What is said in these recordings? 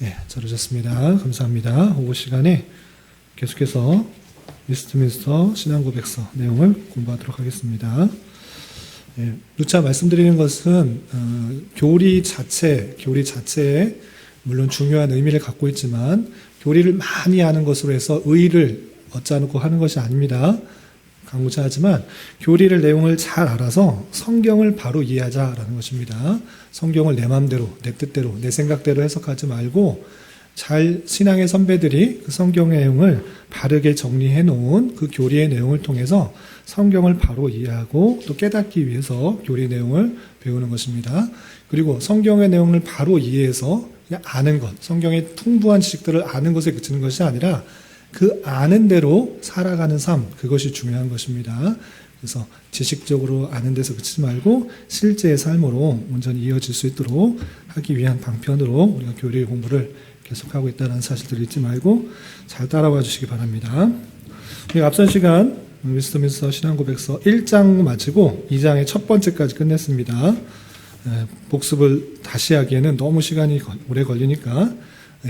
예, 잘하셨습니다. 감사합니다. 오후 시간에 계속해서 웨스트민스터 신앙고백서 내용을 공부하도록 하겠습니다. 예, 누차 말씀드리는 것은 교리 자체에 물론 중요한 의미를 갖고 있지만 교리를 많이 하는 것으로 해서 의의를 얻지 않고 하는 것이 아닙니다. 강조자 하지만 교리를 내용을 잘 알아서 성경을 바로 이해하자라는 것입니다. 성경을 내 마음대로, 내 뜻대로, 내 생각대로 해석하지 말고 잘 신앙의 선배들이 그 성경의 내용을 바르게 정리해 놓은 그 교리의 내용을 통해서 성경을 바로 이해하고 또 깨닫기 위해서 교리 내용을 배우는 것입니다. 그리고 성경의 내용을 바로 이해해서 그냥 아는 것, 성경의 풍부한 지식들을 아는 것에 그치는 것이 아니라 그 아는 대로 살아가는 삶, 그것이 중요한 것입니다. 그래서 지식적으로 아는 데서 그치지 말고 실제의 삶으로 온전히 이어질 수 있도록 하기 위한 방편으로 우리가 교리 공부를 계속하고 있다는 사실들을 잊지 말고 잘 따라와 주시기 바랍니다. 우리가 앞선 시간 웨스트민스터 신앙고백서 1장 마치고 2장의 첫 번째까지 끝냈습니다. 복습을 다시 하기에는 너무 시간이 오래 걸리니까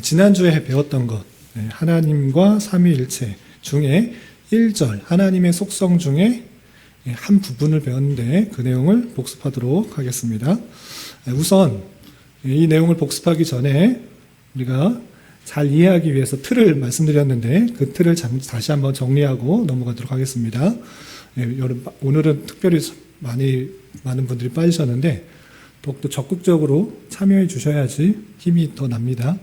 지난주에 배웠던 것, 하나님과 삼위일체 중에 1절 하나님의 속성 중에 한 부분을 배웠는데 그 내용을 복습하도록 하겠습니다. 우선 이 내용을 복습하기 전에 우리가 잘 이해하기 위해서 틀을 말씀드렸는데 그 틀을 다시 한번 정리하고 넘어가도록 하겠습니다. 오늘은 특별히 많은 분들이 빠지셨는데 더욱더 적극적으로 참여해 주셔야지 힘이 더 납니다.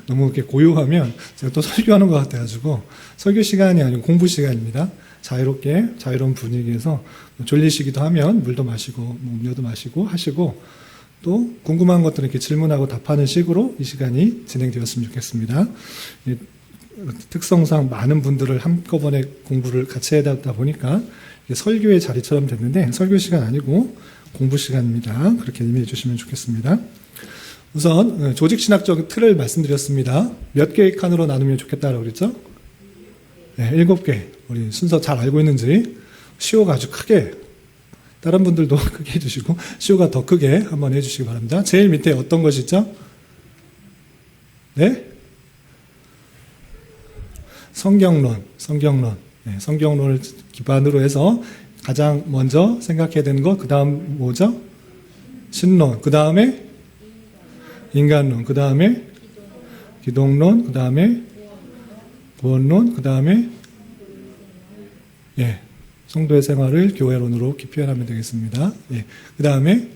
너무 이렇게 고요하면 제가 또 설교하는 것 같아가지고 설교 시간이 아니고 공부 시간입니다. 자유롭게 자유로운 분위기에서 졸리시기도 하면 물도 마시고 음료도 마시고 하시고 또 궁금한 것들은 이렇게 질문하고 답하는 식으로 이 시간이 진행되었으면 좋겠습니다. 특성상 많은 분들을 한꺼번에 공부를 같이 해야 되다 보니까 설교의 자리처럼 됐는데 설교 시간 아니고 공부 시간입니다. 그렇게 이해해 주시면 좋겠습니다. 우선 조직신학적 틀을 말씀드렸습니다. 몇 개의 칸으로 나누면 좋겠다라고 그랬죠? 네, 7개. 우리 순서 잘 알고 있는지 시호가 아주 크게 다른 분들도 크게 해주시고 시호가 더 크게 한번 해주시기 바랍니다. 제일 밑에 어떤 것이 있죠? 네? 성경론. 네, 성경론을 기반으로 해서 가장 먼저 생각해야 되는 것, 그 다음 뭐죠? 신론, 그 다음에 인간론, 그 다음에 기독론, 그 다음에 구원론, 그 다음에 성도의 생활을 교회론으로 표현하면 되겠습니다. 그 다음에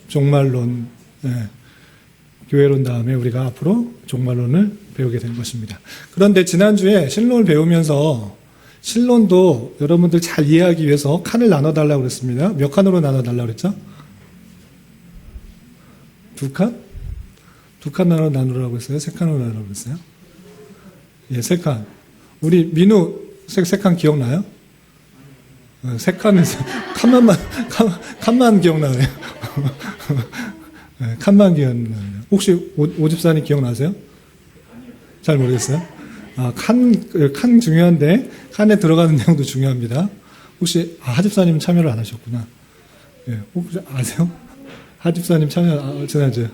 종말론, 교회론 다음에 우리가 앞으로 종말론을 배우게 된 것입니다. 그런데 지난주에 신론을 배우면서 신론도 여러분들 잘 이해하기 위해서 칸을 나눠달라고 그랬습니다. 몇 칸으로 나눠달라고 그랬죠? 2칸? 2칸 나누라고 했어요? 3칸으로 나누라고 했어요? 3칸. 우리 민우 3칸 기억나요? 3칸은 칸만 기억나요. 칸만 기억나요. 혹시 오집사님 기억나세요? 잘 모르겠어요? 칸 중요한데 칸에 들어가는 내용도 중요합니다. 혹시 하집사님 참여를 안 하셨구나. 혹시 아세요? 하집사님 참여 지난주에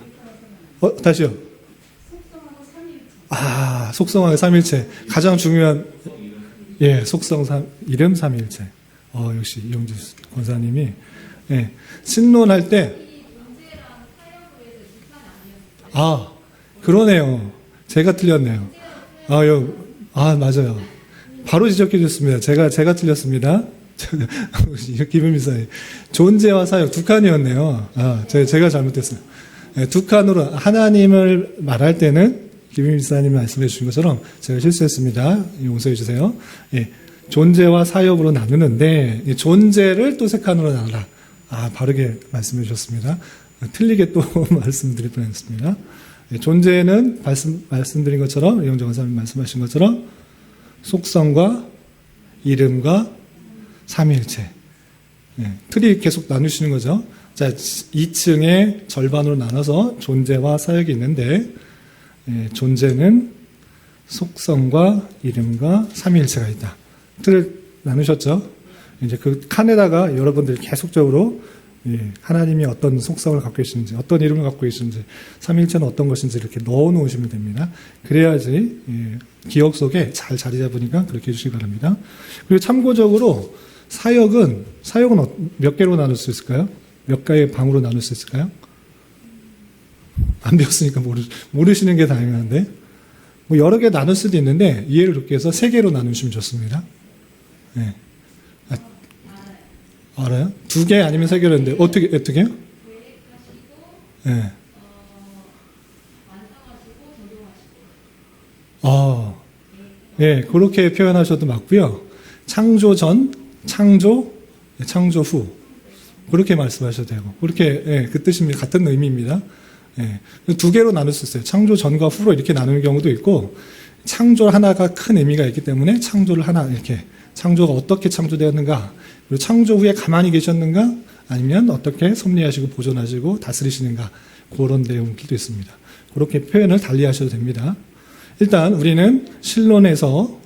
다시요. 속성하고 삼일체 가장 중요한 속성 이름 삼일체. 역시 이용주 권사님이 신론할 때 그러네요. 제가 틀렸네요. 맞아요. 바로 지적해 줬습니다. 제가 틀렸습니다. 기분미사님. 존재와 사역 2칸이었네요. 제가 잘못했어요. 2칸으로 하나님을 말할 때는 기분미사님이 말씀해 주신 것처럼 제가 실수했습니다. 용서해 주세요. 존재와 사역으로 나누는데 존재를 또 3칸으로 나누라. 바르게 말씀해 주셨습니다. 틀리게 또 말씀드릴 뻔했습니다. 존재는 말씀드린 것처럼 이용정 권사님 말씀하신 것처럼 속성과 이름과 삼위일체. 틀이 계속 나누시는 거죠. 자, 2층에 절반으로 나눠서 존재와 사역이 있는데 존재는 속성과 이름과 삼위일체가 있다. 틀을 나누셨죠? 이제 그 칸에다가 여러분들이 계속적으로 예, 하나님이 어떤 속성을 갖고 계시는지, 어떤 이름을 갖고 계시는지, 삼위일체는 어떤 것인지 이렇게 넣어 놓으시면 됩니다. 그래야지 기억 속에 잘 자리 잡으니까 그렇게 해주시기 바랍니다. 그리고 참고적으로 사역은 몇 개로 나눌 수 있을까요? 몇 개의 방으로 나눌 수 있을까요? 안 배웠으니까 모르시는 게 다행한데, 뭐 여러 개 나눌 수도 있는데 이해를 돕기 위해서 3개로 나누시면 좋습니다. 네. 알아요? 2개 아니면 3개로 했는데 어떻게요? 네. 예, 그렇게 표현하셔도 맞고요. 창조 전, 창조 후. 그렇게 말씀하셔도 되고. 그렇게, 예, 그 뜻입니다. 같은 의미입니다. 예, 2개로 나눌 수 있어요. 창조 전과 후로 이렇게 나누는 경우도 있고, 창조 하나가 큰 의미가 있기 때문에 창조를 하나, 이렇게. 창조가 어떻게 창조되었는가, 그리고 창조 후에 가만히 계셨는가, 아니면 어떻게 섭리하시고 보존하시고 다스리시는가, 그런 내용들도 있습니다. 그렇게 표현을 달리 하셔도 됩니다. 일단 우리는 신론에서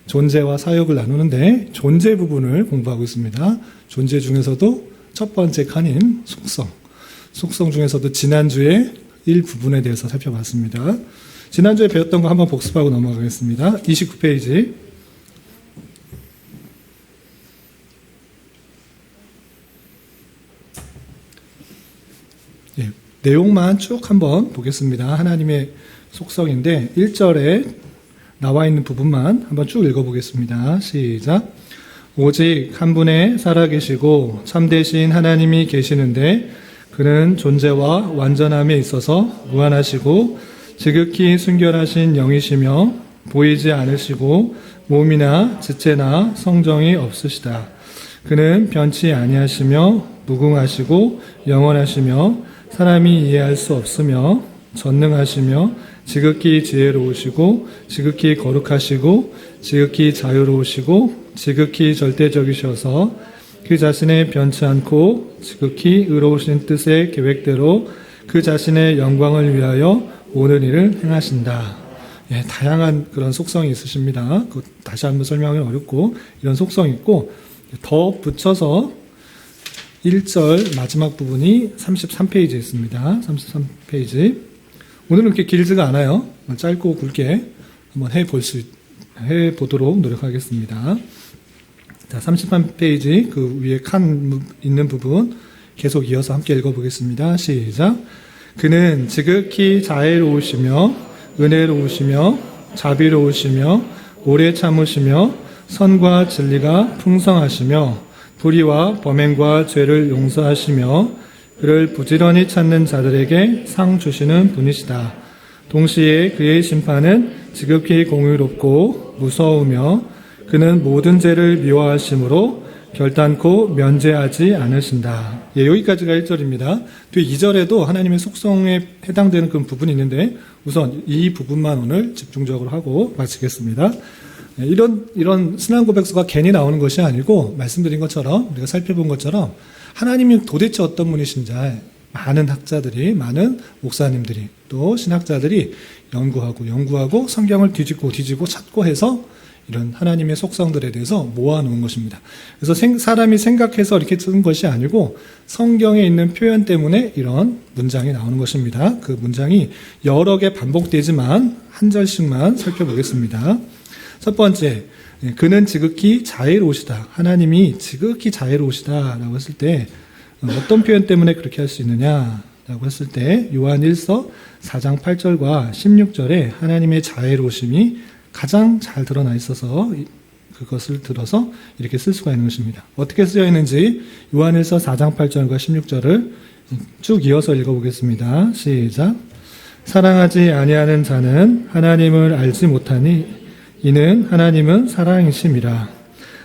존재와 사역을 나누는데 존재 부분을 공부하고 있습니다. 존재 중에서도 첫 번째 칸인 속성 중에서도 지난주에 일부분에 대해서 살펴봤습니다. 지난주에 배웠던 거 한번 복습하고 넘어가겠습니다. 29페이지. 예, 내용만 쭉 한번 보겠습니다. 하나님의 속성인데 1절에 나와 있는 부분만 한번 쭉 읽어보겠습니다. 시작. 오직 한 분의 살아계시고 참되신 하나님이 계시는데 그는 존재와 완전함에 있어서 무한하시고 지극히 순결하신 영이시며 보이지 않으시고 몸이나 지체나 성정이 없으시다. 그는 변치 아니하시며 무궁하시고 영원하시며 사람이 이해할 수 없으며 전능하시며 지극히 지혜로우시고 지극히 거룩하시고 지극히 자유로우시고 지극히 절대적이셔서 그 자신의 변치 않고 지극히 의로우신 뜻의 계획대로 그 자신의 영광을 위하여 모든 일을 행하신다. 예, 다양한 그런 속성이 있으십니다. 다시 한번 설명이 어렵고 이런 속성이 있고 더 붙여서 1절 마지막 부분이 33페이지에 있습니다. 33페이지. 오늘은 그렇게 길지가 않아요. 짧고 굵게 한번 해보도록 노력하겠습니다. 자, 33페이지 그 위에 칸 있는 부분 계속 이어서 함께 읽어보겠습니다. 시작. 그는 지극히 자애로우시며 은혜로우시며 자비로우시며 오래 참으시며 선과 진리가 풍성하시며 불의와 범행과 죄를 용서하시며 그를 부지런히 찾는 자들에게 상 주시는 분이시다. 동시에 그의 심판은 지극히 공의롭고 무서우며 그는 모든 죄를 미워하심으로 결단코 면제하지 않으신다. 예, 여기까지가 1절입니다. 뒤 2절에도 하나님의 속성에 해당되는 그런 부분이 있는데 우선 이 부분만 오늘 집중적으로 하고 마치겠습니다. 예, 이런 신앙 고백서가 괜히 나오는 것이 아니고 말씀드린 것처럼 우리가 살펴본 것처럼 하나님이 도대체 어떤 분이신지 많은 학자들이, 많은 목사님들이, 또 신학자들이 연구하고 성경을 뒤지고 찾고 해서 이런 하나님의 속성들에 대해서 모아놓은 것입니다. 그래서 사람이 생각해서 이렇게 쓴 것이 아니고 성경에 있는 표현 때문에 이런 문장이 나오는 것입니다. 그 문장이 여러 개 반복되지만 한 절씩만 살펴보겠습니다. 첫 번째, 그는 지극히 자애로우시다. 하나님이 지극히 자애로우시다라고 했을 때 어떤 표현 때문에 그렇게 할 수 있느냐라고 했을 때 요한 1서 4장 8절과 16절에 하나님의 자애로우심이 가장 잘 드러나 있어서 그것을 들어서 이렇게 쓸 수가 있는 것입니다. 어떻게 쓰여 있는지 요한 1서 4장 8절과 16절을 쭉 이어서 읽어보겠습니다. 시작. 사랑하지 아니하는 자는 하나님을 알지 못하니 이는 하나님은 사랑이심이라.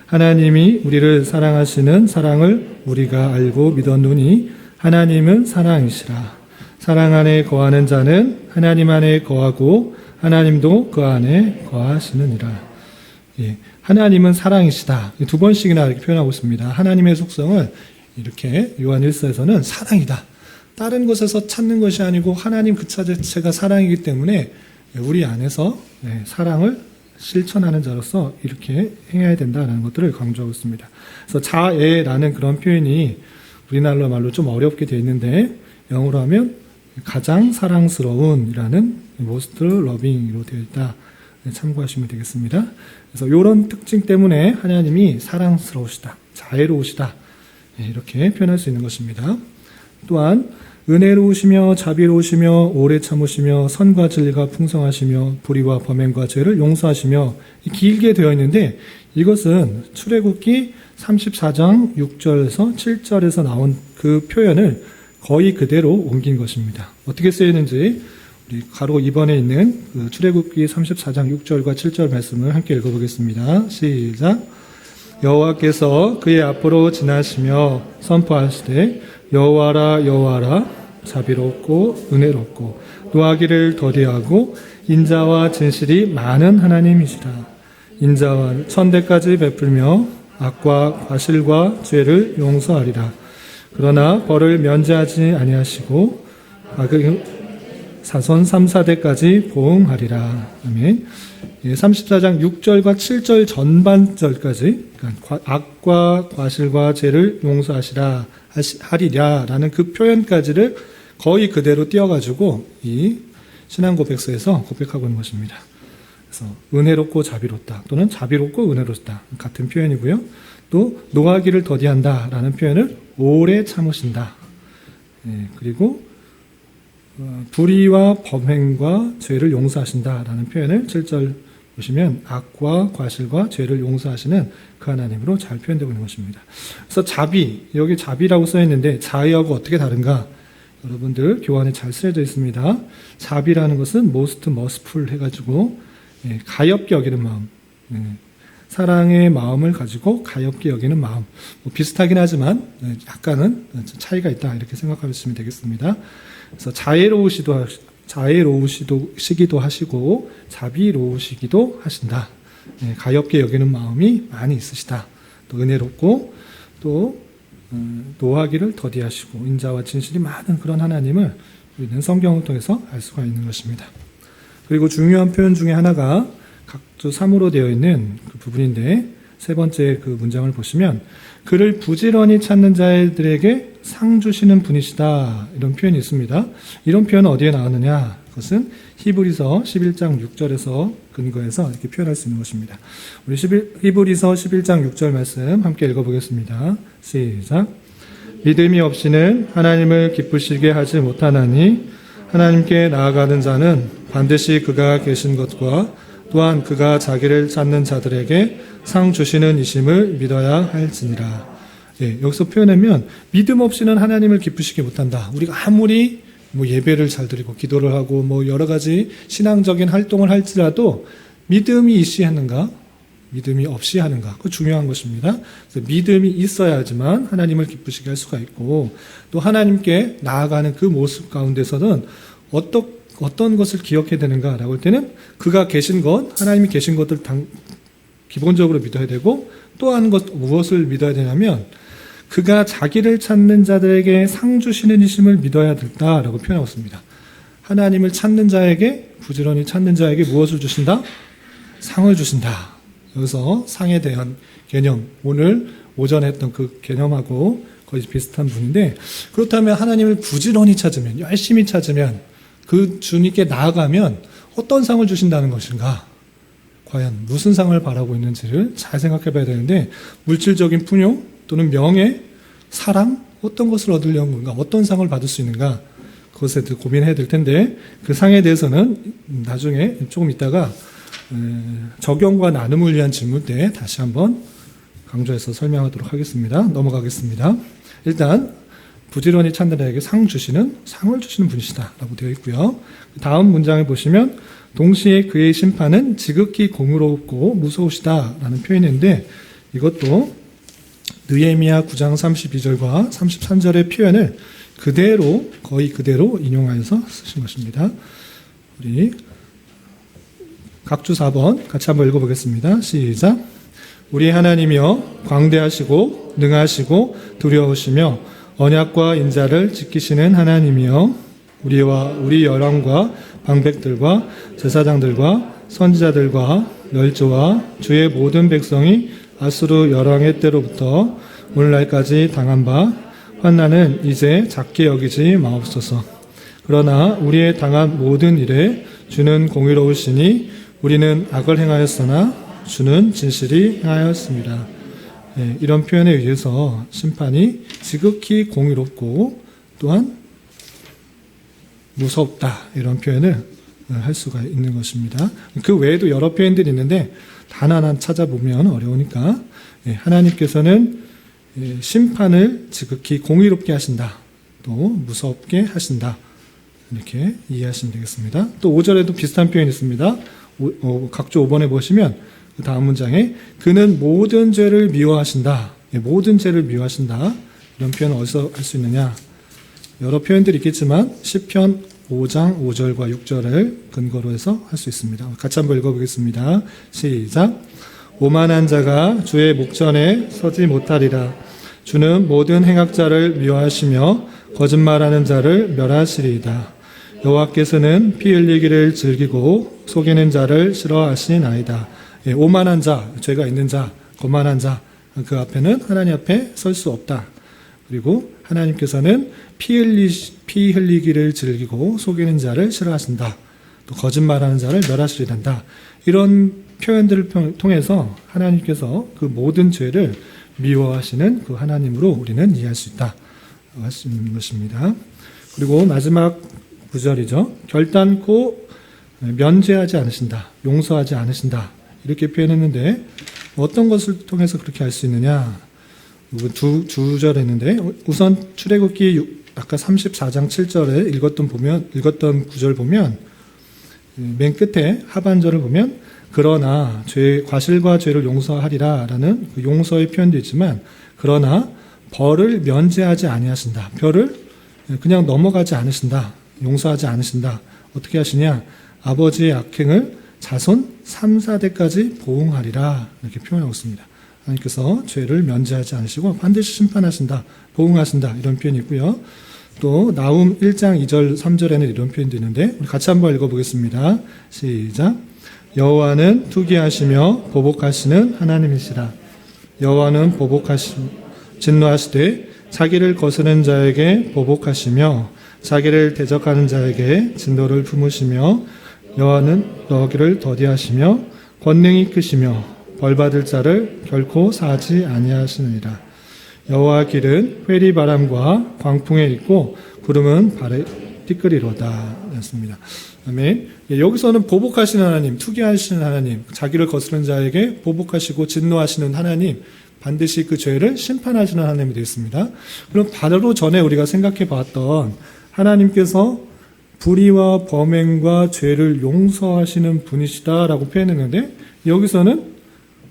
하나님이 우리를 사랑하시는 사랑을 우리가 알고 믿었노니 하나님은 사랑이시라. 사랑 안에 거하는 자는 하나님 안에 거하고 하나님도 그 안에 거하시느니라. 예, 하나님은 사랑이시다. 2번씩이나 이렇게 표현하고 있습니다. 하나님의 속성을 이렇게 요한 1서에서는 사랑이다. 다른 곳에서 찾는 것이 아니고 하나님 그 자체가 사랑이기 때문에 우리 안에서 사랑을 실천하는 자로서 이렇게 행해야 된다는 것들을 강조하고 있습니다. 그래서 자애라는 그런 표현이 우리나라 말로 좀 어렵게 되어 있는데 영어로 하면 가장 사랑스러운이라는 most loving으로 되어 있다. 참고하시면 되겠습니다. 그래서 이런 특징 때문에 하나님이 사랑스러우시다, 자애로우시다 이렇게 표현할 수 있는 것입니다. 또한 은혜로우시며 자비로우시며 오래 참으시며 선과 진리가 풍성하시며 불의와 범행과 죄를 용서하시며 길게 되어 있는데 이것은 출애굽기 34장 6절에서 7절에서 나온 그 표현을 거의 그대로 옮긴 것입니다. 어떻게 쓰였는지 우리 가로 2번에 있는 그 출애굽기 34장 6절과 7절 말씀을 함께 읽어보겠습니다. 시작. 여호와께서 그의 앞으로 지나시며 선포하시되 여호와라 여호와라 자비롭고 은혜롭고 노하기를 더디하고 인자와 진실이 많은 하나님이시라. 인자와 천대까지 베풀며 악과 과실과 죄를 용서하리라. 그러나 벌을 면제하지 아니하시고 사손 3, 4대까지 보응하리라. 아멘. 34장 6절과 7절 전반절까지 그러니까 악과 과실과 죄를 용서하리라라는 그 표현까지를 거의 그대로 띄어가지고 이 신앙고백서에서 고백하고 있는 것입니다. 그래서 은혜롭고 자비롭다 또는 자비롭고 은혜롭다 같은 표현이고요. 또 노하기를 더디한다라는 표현을 오래 참으신다. 그리고 불의와 범행과 죄를 용서하신다라는 표현을 7절 보시면 악과 과실과 죄를 용서하시는 그 하나님으로 잘 표현되고 있는 것입니다. 그래서 자비, 여기 자비라고 써있는데 자애하고 어떻게 다른가? 여러분들 교환에 잘 쓰여져 있습니다. 자비라는 것은 most merciful 해가지고 가엾게 여기는 마음, 사랑의 마음을 가지고 가엾게 여기는 마음. 뭐 비슷하긴 하지만 약간은 차이가 있다 이렇게 생각하시면 되겠습니다. 그래서 자애로우시기도 하시고 자비로우시기도 하신다. 가엾게 여기는 마음이 많이 있으시다. 또 은혜롭고 또 노하기를 더디하시고 인자와 진실이 많은 그런 하나님을 우리는 성경을 통해서 알 수가 있는 것입니다. 그리고 중요한 표현 중에 하나가 각주 3으로 되어 있는 그 부분인데 세 번째 그 문장을 보시면 그를 부지런히 찾는 자들에게 상 주시는 분이시다 이런 표현이 있습니다. 이런 표현은 어디에 나왔느냐? 그것은 히브리서 11장 6절에서 근거해서 이렇게 표현할 수 있는 것입니다. 우리 히브리서 11장 6절 말씀 함께 읽어보겠습니다. 시작. 믿음이 없이는 하나님을 기쁘시게 하지 못하나니 하나님께 나아가는 자는 반드시 그가 계신 것과 또한 그가 자기를 찾는 자들에게 상 주시는 이심을 믿어야 할지니라. 여기서 표현하면 믿음 없이는 하나님을 기쁘시게 못한다. 우리가 아무리 예배를 잘 드리고 기도를 하고 여러 가지 신앙적인 활동을 할지라도 믿음이 있이 하는가, 믿음이 없이 하는가, 그거 중요한 것입니다. 그래서 믿음이 있어야지만 하나님을 기쁘시게 할 수가 있고 또 하나님께 나아가는 그 모습 가운데서는 어떤 것을 기억해야 되는가라고 할 때는 그가 계신 것, 하나님이 계신 것들 기본적으로 믿어야 되고 또 한 것 무엇을 믿어야 되냐면 그가 자기를 찾는 자들에게 상 주시는 이심을 믿어야 된다라고 표현하고 있습니다. 하나님을 찾는 자에게 부지런히 찾는 자에게 무엇을 주신다? 상을 주신다. 여기서 상에 대한 개념 오늘 오전에 했던 그 개념하고 거의 비슷한 분인데 그렇다면 하나님을 부지런히 찾으면 열심히 찾으면 그 주님께 나아가면 어떤 상을 주신다는 것인가? 과연 무슨 상을 바라고 있는지를 잘 생각해 봐야 되는데 물질적인 풍요 또는 명예, 사랑 어떤 것을 얻으려는 건가? 어떤 상을 받을 수 있는가? 그것에 대해 고민해야 될 텐데 그 상에 대해서는 나중에 조금 있다가 적용과 나눔을 위한 질문 때 다시 한번 강조해서 설명하도록 하겠습니다. 넘어가겠습니다. 일단 부지런히 찾는 자에게 상을 주시는 분이시다라고 되어 있고요. 다음 문장을 보시면 동시에 그의 심판은 지극히 공의롭고 무서우시다라는 표현인데 이것도 느헤미야 9장 32절과 33절의 표현을 거의 그대로 인용하여서 쓰신 것입니다. 우리 각주 4번 같이 한번 읽어보겠습니다. 시작. 우리 하나님이여 광대하시고 능하시고 두려우시며 언약과 인자를 지키시는 하나님이여 우리와 우리 열왕과 방백들과 제사장들과 선지자들과 멸조와 주의 모든 백성이 아수르 열왕의 때로부터 오늘날까지 당한 바 환난은 이제 작게 여기지 마옵소서. 그러나 우리의 당한 모든 일에 주는 공의로우시니 우리는 악을 행하였으나 주는 진실이 행하였습니다. 예, 이런 표현에 의해서 심판이 지극히 공의롭고 또한 무섭다, 이런 표현을 할 수가 있는 것입니다. 그 외에도 여러 표현들이 있는데 단 하나 찾아보면 어려우니까 하나님께서는 심판을 지극히 공의롭게 하신다, 또 무섭게 하신다, 이렇게 이해하시면 되겠습니다. 또 5절에도 비슷한 표현이 있습니다. 각조 5번에 보시면 그 다음 문장에 그는 모든 죄를 미워하신다, 모든 죄를 미워하신다, 이런 표현을 어디서 할 수 있느냐? 여러 표현들이 있겠지만 시편 5장 5절과 6절을 근거로 해서 할 수 있습니다. 같이 한번 읽어보겠습니다. 시작. 오만한 자가 주의 목전에 서지 못하리라. 주는 모든 행악자를 미워하시며 거짓말하는 자를 멸하시리이다. 여호와께서는 피 흘리기를 즐기고 속이는 자를 싫어하시나이다. 예, 오만한 자, 죄가 있는 자, 거만한 자, 그 앞에는 하나님 앞에 설 수 없다. 그리고 하나님께서는 피 흘리기를 즐기고 속이는 자를 싫어하신다. 또 거짓말하는 자를 멸하시리란다. 이런 표현들을 통해서 하나님께서 그 모든 죄를 미워하시는 그 하나님으로 우리는 이해할 수 있다 하시는 것입니다. 그리고 마지막 구절이죠. 결단코 면제하지 않으신다, 용서하지 않으신다, 이렇게 표현했는데 어떤 것을 통해서 그렇게 할 수 있느냐? 두 절 했는데 우선 출애굽기 아까 34장 7절에 읽었던 구절 보면 맨 끝에 하반절을 보면 그러나 과실과 죄를 용서하리라라는 그 용서의 표현도 있지만 그러나 벌을 면제하지 아니하신다. 벌을 그냥 넘어가지 않으신다. 용서하지 않으신다. 어떻게 하시냐? 아버지의 악행을 자손 3, 4대까지 보응하리라, 이렇게 표현하고 있습니다. 하나님께서 죄를 면제하지 않으시고 반드시 심판하신다, 보응하신다, 이런 표현이 있고요. 또 나훔 1장 2절 3절에는 이런 표현도 있는데 우리 같이 한번 읽어보겠습니다. 시작. 여호와는 투기하시며 보복하시는 하나님이시라. 여호와는 진노하시되 자기를 거스르는 자에게 보복하시며 자기를 대적하는 자에게 진노를 품으시며 여호와는 너희를 더디하시며 권능이 크시며 벌받을 자를 결코 사지 아니하시느니라. 여호와 길은 회리바람과 광풍에 있고 구름은 발에 띠끌이로다. 였습니다. 아멘. 여기서는 보복하시는 하나님, 투기하시는 하나님, 자기를 거스르는 자에게 보복하시고 진노하시는 하나님, 반드시 그 죄를 심판하시는 하나님이 되겠습니다. 그럼 바로 전에 우리가 생각해 봤던 하나님께서 불의와 범행과 죄를 용서하시는 분이시다라고 표현했는데 여기서는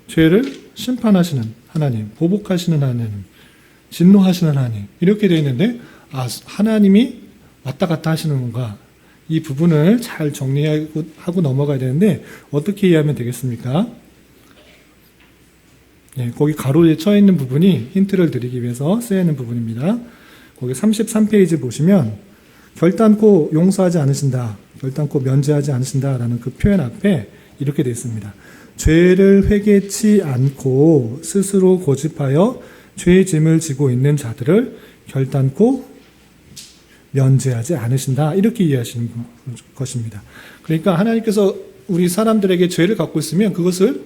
죄를 심판하시는 하나님, 보복하시는 하나님, 진노하시는 하나님, 이렇게 되어 있는데 하나님이 왔다 갔다 하시는 건가? 이 부분을 잘 정리하고 넘어가야 되는데 어떻게 이해하면 되겠습니까? 네, 거기 가로에 쳐 있는 부분이 힌트를 드리기 위해서 쓰여 있는 부분입니다. 거기 33페이지 보시면 결단코 용서하지 않으신다, 결단코 면제하지 않으신다라는 그 표현 앞에 이렇게 되어 있습니다. 죄를 회개치 않고 스스로 고집하여 죄의 짐을 지고 있는 자들을 결단코 면제하지 않으신다, 이렇게 이해하시는 것입니다. 그러니까 하나님께서 우리 사람들에게 죄를 갖고 있으면 그것을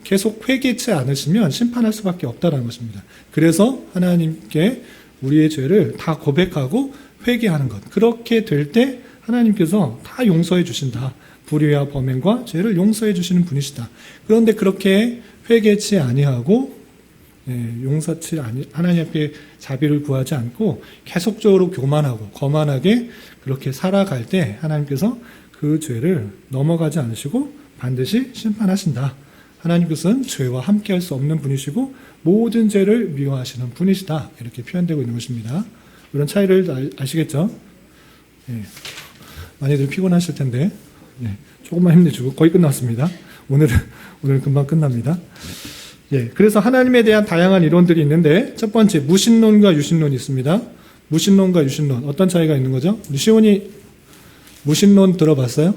계속 회개치 않으시면 심판할 수밖에 없다는 것입니다. 그래서 하나님께 우리의 죄를 다 고백하고 회개하는 것, 그렇게 될 때 하나님께서 다 용서해 주신다. 불의와 범행과 죄를 용서해 주시는 분이시다. 그런데 그렇게 회개치 아니하고 용서치 아니, 하나님 앞에 자비를 구하지 않고 계속적으로 교만하고 거만하게 그렇게 살아갈 때 하나님께서 그 죄를 넘어가지 않으시고 반드시 심판하신다. 하나님께서는 죄와 함께할 수 없는 분이시고 모든 죄를 미워하시는 분이시다, 이렇게 표현되고 있는 것입니다. 이런 차이를 아시겠죠? 많이들 피곤하실 텐데 조금만 힘내주고 거의 끝났습니다. 오늘은 금방 끝납니다. 그래서 하나님에 대한 다양한 이론들이 있는데 첫 번째 무신론과 유신론이 있습니다. 무신론과 유신론, 어떤 차이가 있는 거죠? 우리 시온이 무신론 들어봤어요?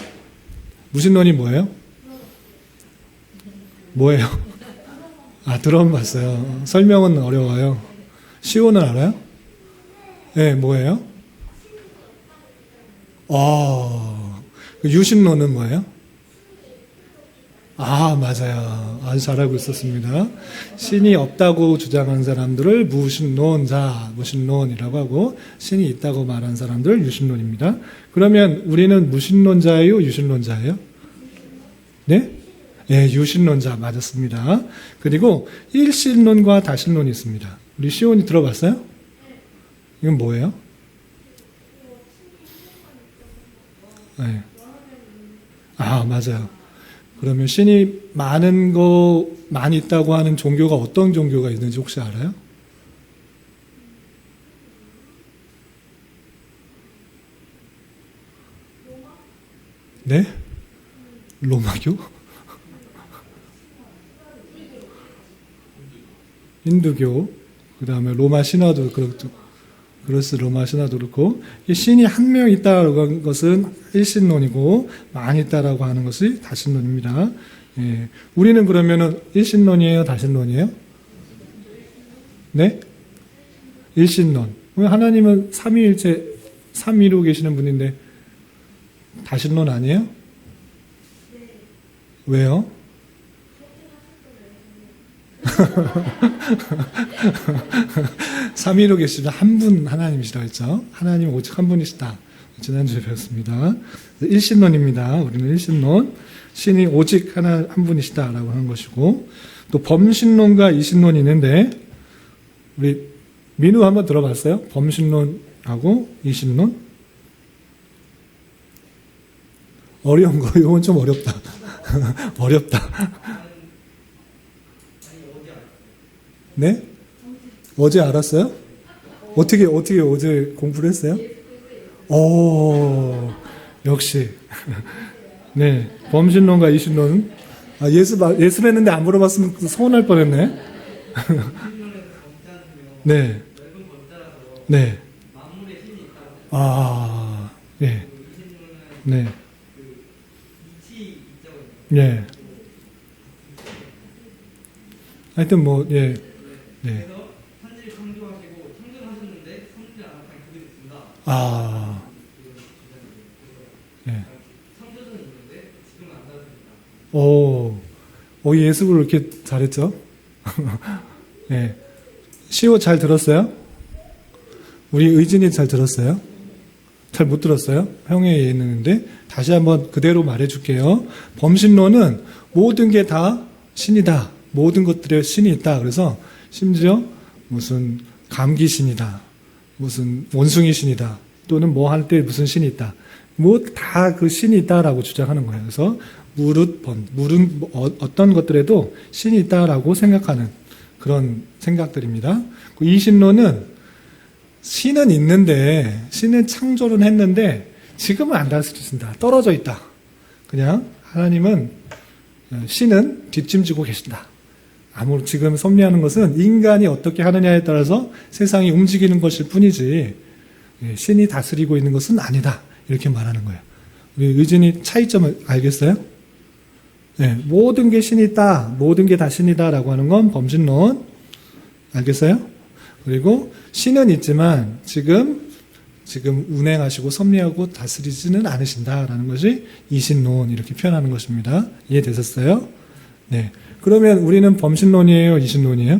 무신론이 뭐예요? 뭐예요? 들어봤어요. 설명은 어려워요. 시오는 알아요? 네, 뭐예요? 유신론은 뭐예요? 맞아요. 아주 잘 알고 있었습니다. 신이 없다고 주장하는 사람들을 무신론이라고 하고, 신이 있다고 말하는 사람들 유신론입니다. 그러면 우리는 무신론자예요? 유신론자예요? 네? 예, 유신론자 맞았습니다. 그리고 일신론과 다신론이 있습니다. 우리 시온이 들어봤어요? 이건 뭐예요? 네. 맞아요. 그러면 신이 많이 있다고 하는 종교가 어떤 종교가 있는지 혹시 알아요? 네? 로마교? 힌두교, 그 다음에 로마 신화도 그렇고, 로마 신화도 그렇고, 이 신이 한 명 있다라고 하는 것은 일신론이고, 많이 있다라고 하는 것이 다신론입니다. 예. 우리는 그러면은 일신론이에요? 다신론이에요? 네? 일신론. 하나님은 삼위일체, 삼위로 계시는 분인데, 다신론 아니에요? 왜요? 삼위로 계시는 한 분 하나님이시라고 했죠. 하나님은 오직 한 분이시다. 지난주에 배웠습니다. 일신론입니다. 우리는 일신론. 신이 오직 한 분이시다라고 하는 것이고, 또 범신론과 이신론이 있는데, 우리 민우 한번 들어봤어요? 범신론하고 이신론? 어려운 거, 이건 좀 어렵다. 어렵다. 네? 어제 알았어요? 어떻게 어제 공부를 했어요? 역시. 네. 범신론과 이신론. 예습했는데 안 물어봤으면 서운할 뻔했네. 네. 네. 네. 네. 네. 하여튼 예. 네. 그래서 천지를 창조하시고 창조하셨는데 성질을 안 나타낸 그들이 있습니다. 네. 창조는 있는데 지금은 안 나타납니다. 예습을 이렇게 잘했죠? 네. 시오 잘 들었어요? 우리 의진이 잘 들었어요? 잘 못 들었어요? 형에 있는데 다시 한번 그대로 말해줄게요. 범신론은 모든 게 다 신이다. 모든 것들에 신이 있다. 그래서 심지어 무슨 감기신이다. 무슨 원숭이 신이다. 또는 뭐 할 때 무슨 신이 있다. 뭐 다 그 신이 있다라고 주장하는 거예요. 그래서 물은 어떤 것들에도 신이 있다라고 생각하는 그런 생각들입니다. 이신론은 신은 있는데, 신은 창조는 했는데 지금은 안 다스리신다. 떨어져 있다. 그냥 하나님은, 신은 뒷짐지고 계신다. 지금 섭리하는 것은 인간이 어떻게 하느냐에 따라서 세상이 움직이는 것일 뿐이지 신이 다스리고 있는 것은 아니다. 이렇게 말하는 거예요. 우리 의진이 차이점을 알겠어요? 네, 모든 게 신이 있다. 모든 게 다 신이다. 라고 하는 건 범신론. 알겠어요? 그리고 신은 있지만 지금 운행하시고 섭리하고 다스리지는 않으신다라는 것이 이신론 이렇게 표현하는 것입니다. 이해되셨어요? 네. 그러면 우리는 범신론이에요? 이신론이에요?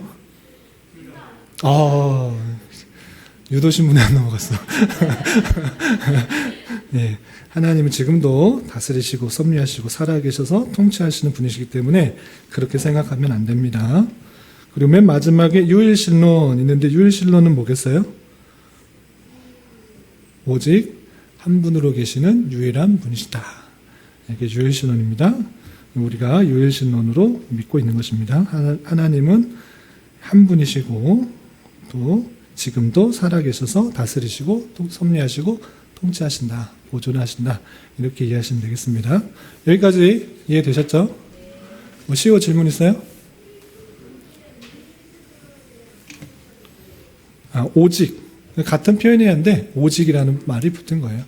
유도신문에 안 넘어갔어. 네. 하나님은 지금도 다스리시고 섭리하시고 살아계셔서 통치하시는 분이시기 때문에 그렇게 생각하면 안 됩니다. 그리고 맨 마지막에 유일신론 있는데 유일신론은 뭐겠어요? 오직 한 분으로 계시는 유일한 분이시다. 이게 유일신론입니다. 우리가 유일신론으로 믿고 있는 것입니다. 하나님은 한 분이시고 또 지금도 살아계셔서 다스리시고 또 섭리하시고 통치하신다. 보존하신다. 이렇게 이해하시면 되겠습니다. 여기까지 이해되셨죠? 시오 질문 있어요? 오직. 같은 표현이야 하는데 오직이라는 말이 붙은 거예요.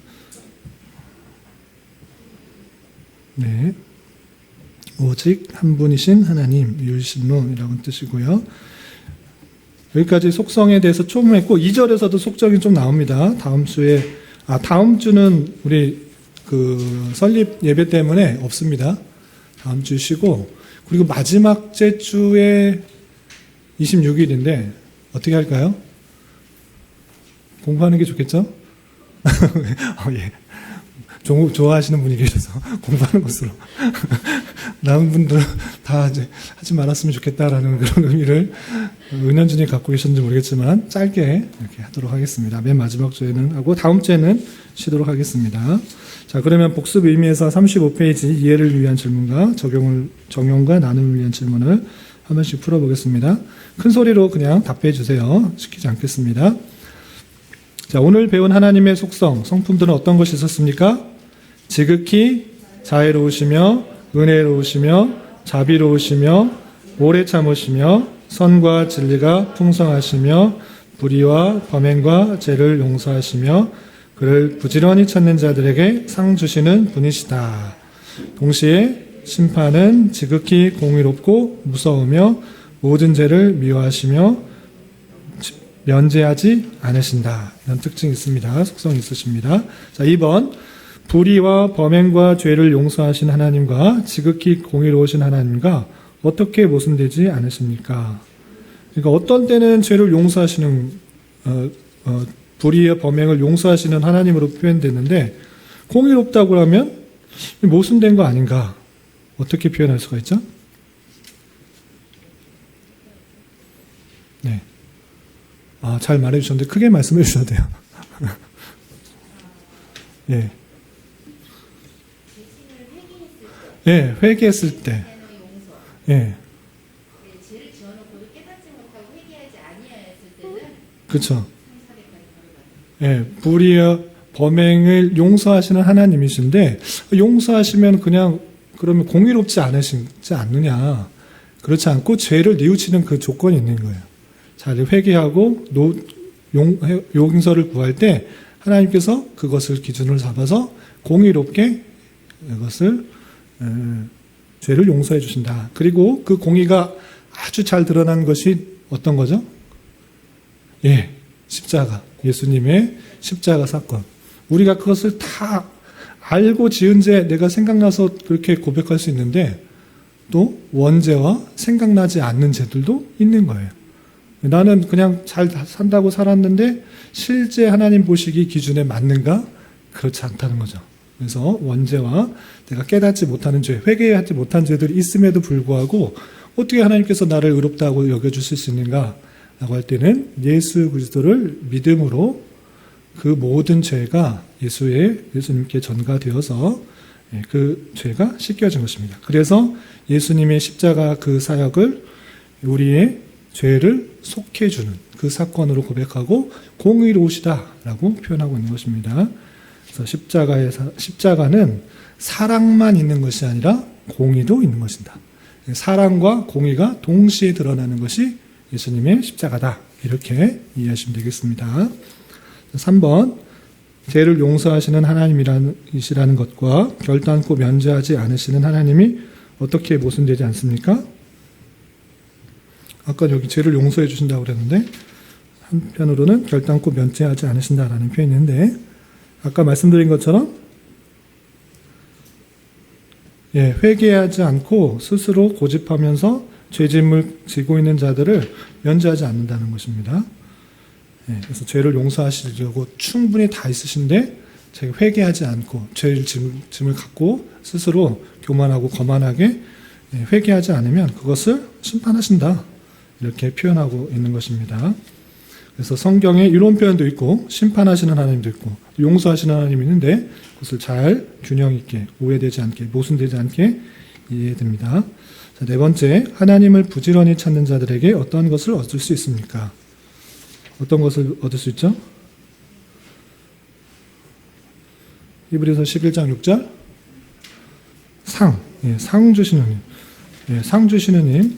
네. 오직 한 분이신 하나님, 유일신론이라는 뜻이고요. 여기까지 속성에 대해서 좀 했고 2절에서도 속성이 좀 나옵니다. 다음 주는 우리 그 설립 예배 때문에 없습니다. 다음 주 쉬고 그리고 마지막 주에 26일인데 어떻게 할까요? 공부하는 게 좋겠죠? 예. 좋아하시는 분이 계셔서 공부하는 것으로 남은 분들은 다 이제 하지 말았으면 좋겠다라는 그런 의미를 은연중에 갖고 계셨는지 모르겠지만 짧게 이렇게 하도록 하겠습니다. 맨 마지막 주에는 하고 다음 주에는 쉬도록 하겠습니다. 자, 그러면 복습 의미에서 35페이지 이해를 위한 질문과 적용과 나눔을 위한 질문을 한 번씩 풀어보겠습니다. 큰 소리로 그냥 답해 주세요. 시키지 않겠습니다. 자, 오늘 배운 하나님의 속성, 성품들은 어떤 것이 있었습니까? 지극히 자애로우시며 은혜로우시며 자비로우시며 오래 참으시며 선과 진리가 풍성하시며 불의와 범행과 죄를 용서하시며 그를 부지런히 찾는 자들에게 상 주시는 분이시다. 동시에 심판은 지극히 공의롭고 무서우며 모든 죄를 미워하시며 면제하지 않으신다. 이런 특징이 있습니다. 속성이 있으십니다. 자, 2번. 불의와 범행과 죄를 용서하신 하나님과 지극히 공의로우신 하나님과 어떻게 모순되지 않으십니까? 그러니까 어떤 때는 죄를 용서하시는 불의와 범행을 용서하시는 하나님으로 표현되는데 공의롭다고 하면 모순된 거 아닌가? 어떻게 표현할 수가 있죠? 네. 잘 말해 주셨는데 크게 말씀해 주셔도 돼요. 예. 예, 회개했을 때. 예. 죄를 지어놓고도 깨닫지 못하고 회개하지 아니하였을 때는 그렇죠. 예, 불의와 범행을 용서하시는 하나님이신데 용서하시면 그냥 그러면 공의롭지 않으시지 않느냐? 그렇지 않고 죄를 뉘우치는 그 조건이 있는 거예요. 자, 회개하고 용서를 구할 때 하나님께서 그것을 기준으로 잡아서 공의롭게 이것을 죄를 용서해 주신다. 그리고 그 공의가 아주 잘 드러난 것이 어떤 거죠? 예, 십자가. 예수님의 십자가 사건. 우리가 그것을 다 알고 지은 죄 내가 생각나서 그렇게 고백할 수 있는데 또 원죄와 생각나지 않는 죄들도 있는 거예요. 나는 그냥 잘 산다고 살았는데 실제 하나님 보시기 기준에 맞는가? 그렇지 않다는 거죠. 그래서 원죄와 내가 깨닫지 못하는 죄, 회개하지 못한 죄들이 있음에도 불구하고 어떻게 하나님께서 나를 의롭다고 여겨주실 수 있는가? 라고 할 때는 예수 그리스도를 믿음으로 그 모든 죄가 예수님께 전가되어서 그 죄가 씻겨진 것입니다. 그래서 예수님의 십자가 그 사역을 우리의 죄를 속해주는 그 사건으로 고백하고 공의로우시다라고 표현하고 있는 것입니다. 그래서 십자가는 사랑만 있는 것이 아니라 공의도 있는 것이다. 사랑과 공의가 동시에 드러나는 것이 예수님의 십자가다. 이렇게 이해하시면 되겠습니다. 3번, 죄를 용서하시는 하나님이시라는 것과 결단코 면제하지 않으시는 하나님이 어떻게 모순되지 않습니까? 아까 여기 죄를 용서해 주신다고 그랬는데 한편으로는 결단코 면제하지 않으신다라는 표현이 있는데 아까 말씀드린 것처럼 회개하지 않고 스스로 고집하면서 죄짐을 지고 있는 자들을 면제하지 않는다는 것입니다. 그래서 죄를 용서하시려고 충분히 다 있으신데 제가 회개하지 않고 죄를 짐을 갖고 스스로 교만하고 거만하게 회개하지 않으면 그것을 심판하신다. 이렇게 표현하고 있는 것입니다. 그래서 성경에 이런 표현도 있고 심판하시는 하나님도 있고 용서하시는 하나님이 있는데 그것을 잘 균형 있게 오해되지 않게 모순되지 않게 이해됩니다. 자, 네 번째, 하나님을 부지런히 찾는 자들에게 어떤 것을 얻을 수 있습니까? 어떤 것을 얻을 수 있죠? 히브리서 11장 6절 상 주시는 님, 상 주시는 님,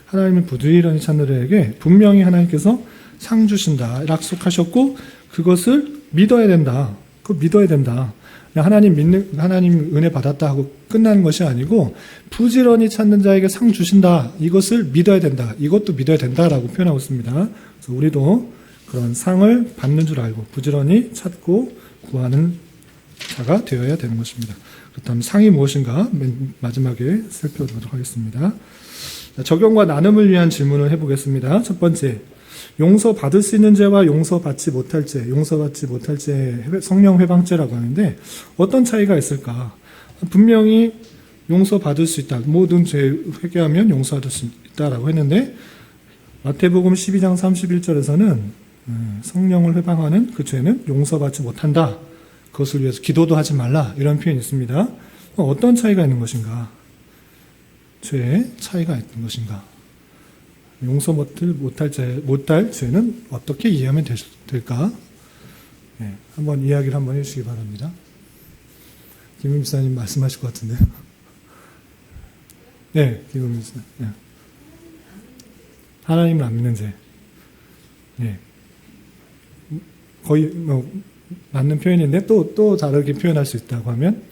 하나님을 부지런히 찾는 자들에게 분명히 하나님께서 상 주신다 약속하셨고 그것을 믿어야 된다. 그거 믿어야 된다. 그냥 하나님 은혜 받았다 하고 끝나는 것이 아니고 부지런히 찾는 자에게 상 주신다. 이것을 믿어야 된다. 이것도 믿어야 된다라고 표현하고 있습니다. 그래서 우리도 그런 상을 받는 줄 알고 부지런히 찾고 구하는 자가 되어야 되는 것입니다. 그렇다면 상이 무엇인가 맨 마지막에 살펴보도록 하겠습니다. 자, 적용과 나눔을 위한 질문을 해보겠습니다. 첫 번째, 용서받을 수 있는 죄와 용서받지 못할 죄, 용서받지 못할 죄 성령 회방죄라고 하는데 어떤 차이가 있을까? 분명히 용서받을 수 있다. 모든 죄 회개하면 용서받을 수 있다라고 했는데 마태복음 12장 31절에서는 성령을 회방하는 그 죄는 용서받지 못한다. 그것을 위해서 기도도 하지 말라. 이런 표현이 있습니다. 어떤 차이가 있는 것인가? 죄의 차이가 있는 것인가? 용서 못할 죄는 어떻게 이해하면 될까? 네, 한번 이야기를 한번 해주시기 바랍니다. 김은미 목사님 말씀하실 것 같은데요. 네, 김은미 목사님. 네. 하나님을 안 믿는 죄. 네. 거의 맞는 표현인데 또 다르게 표현할 수 있다고 하면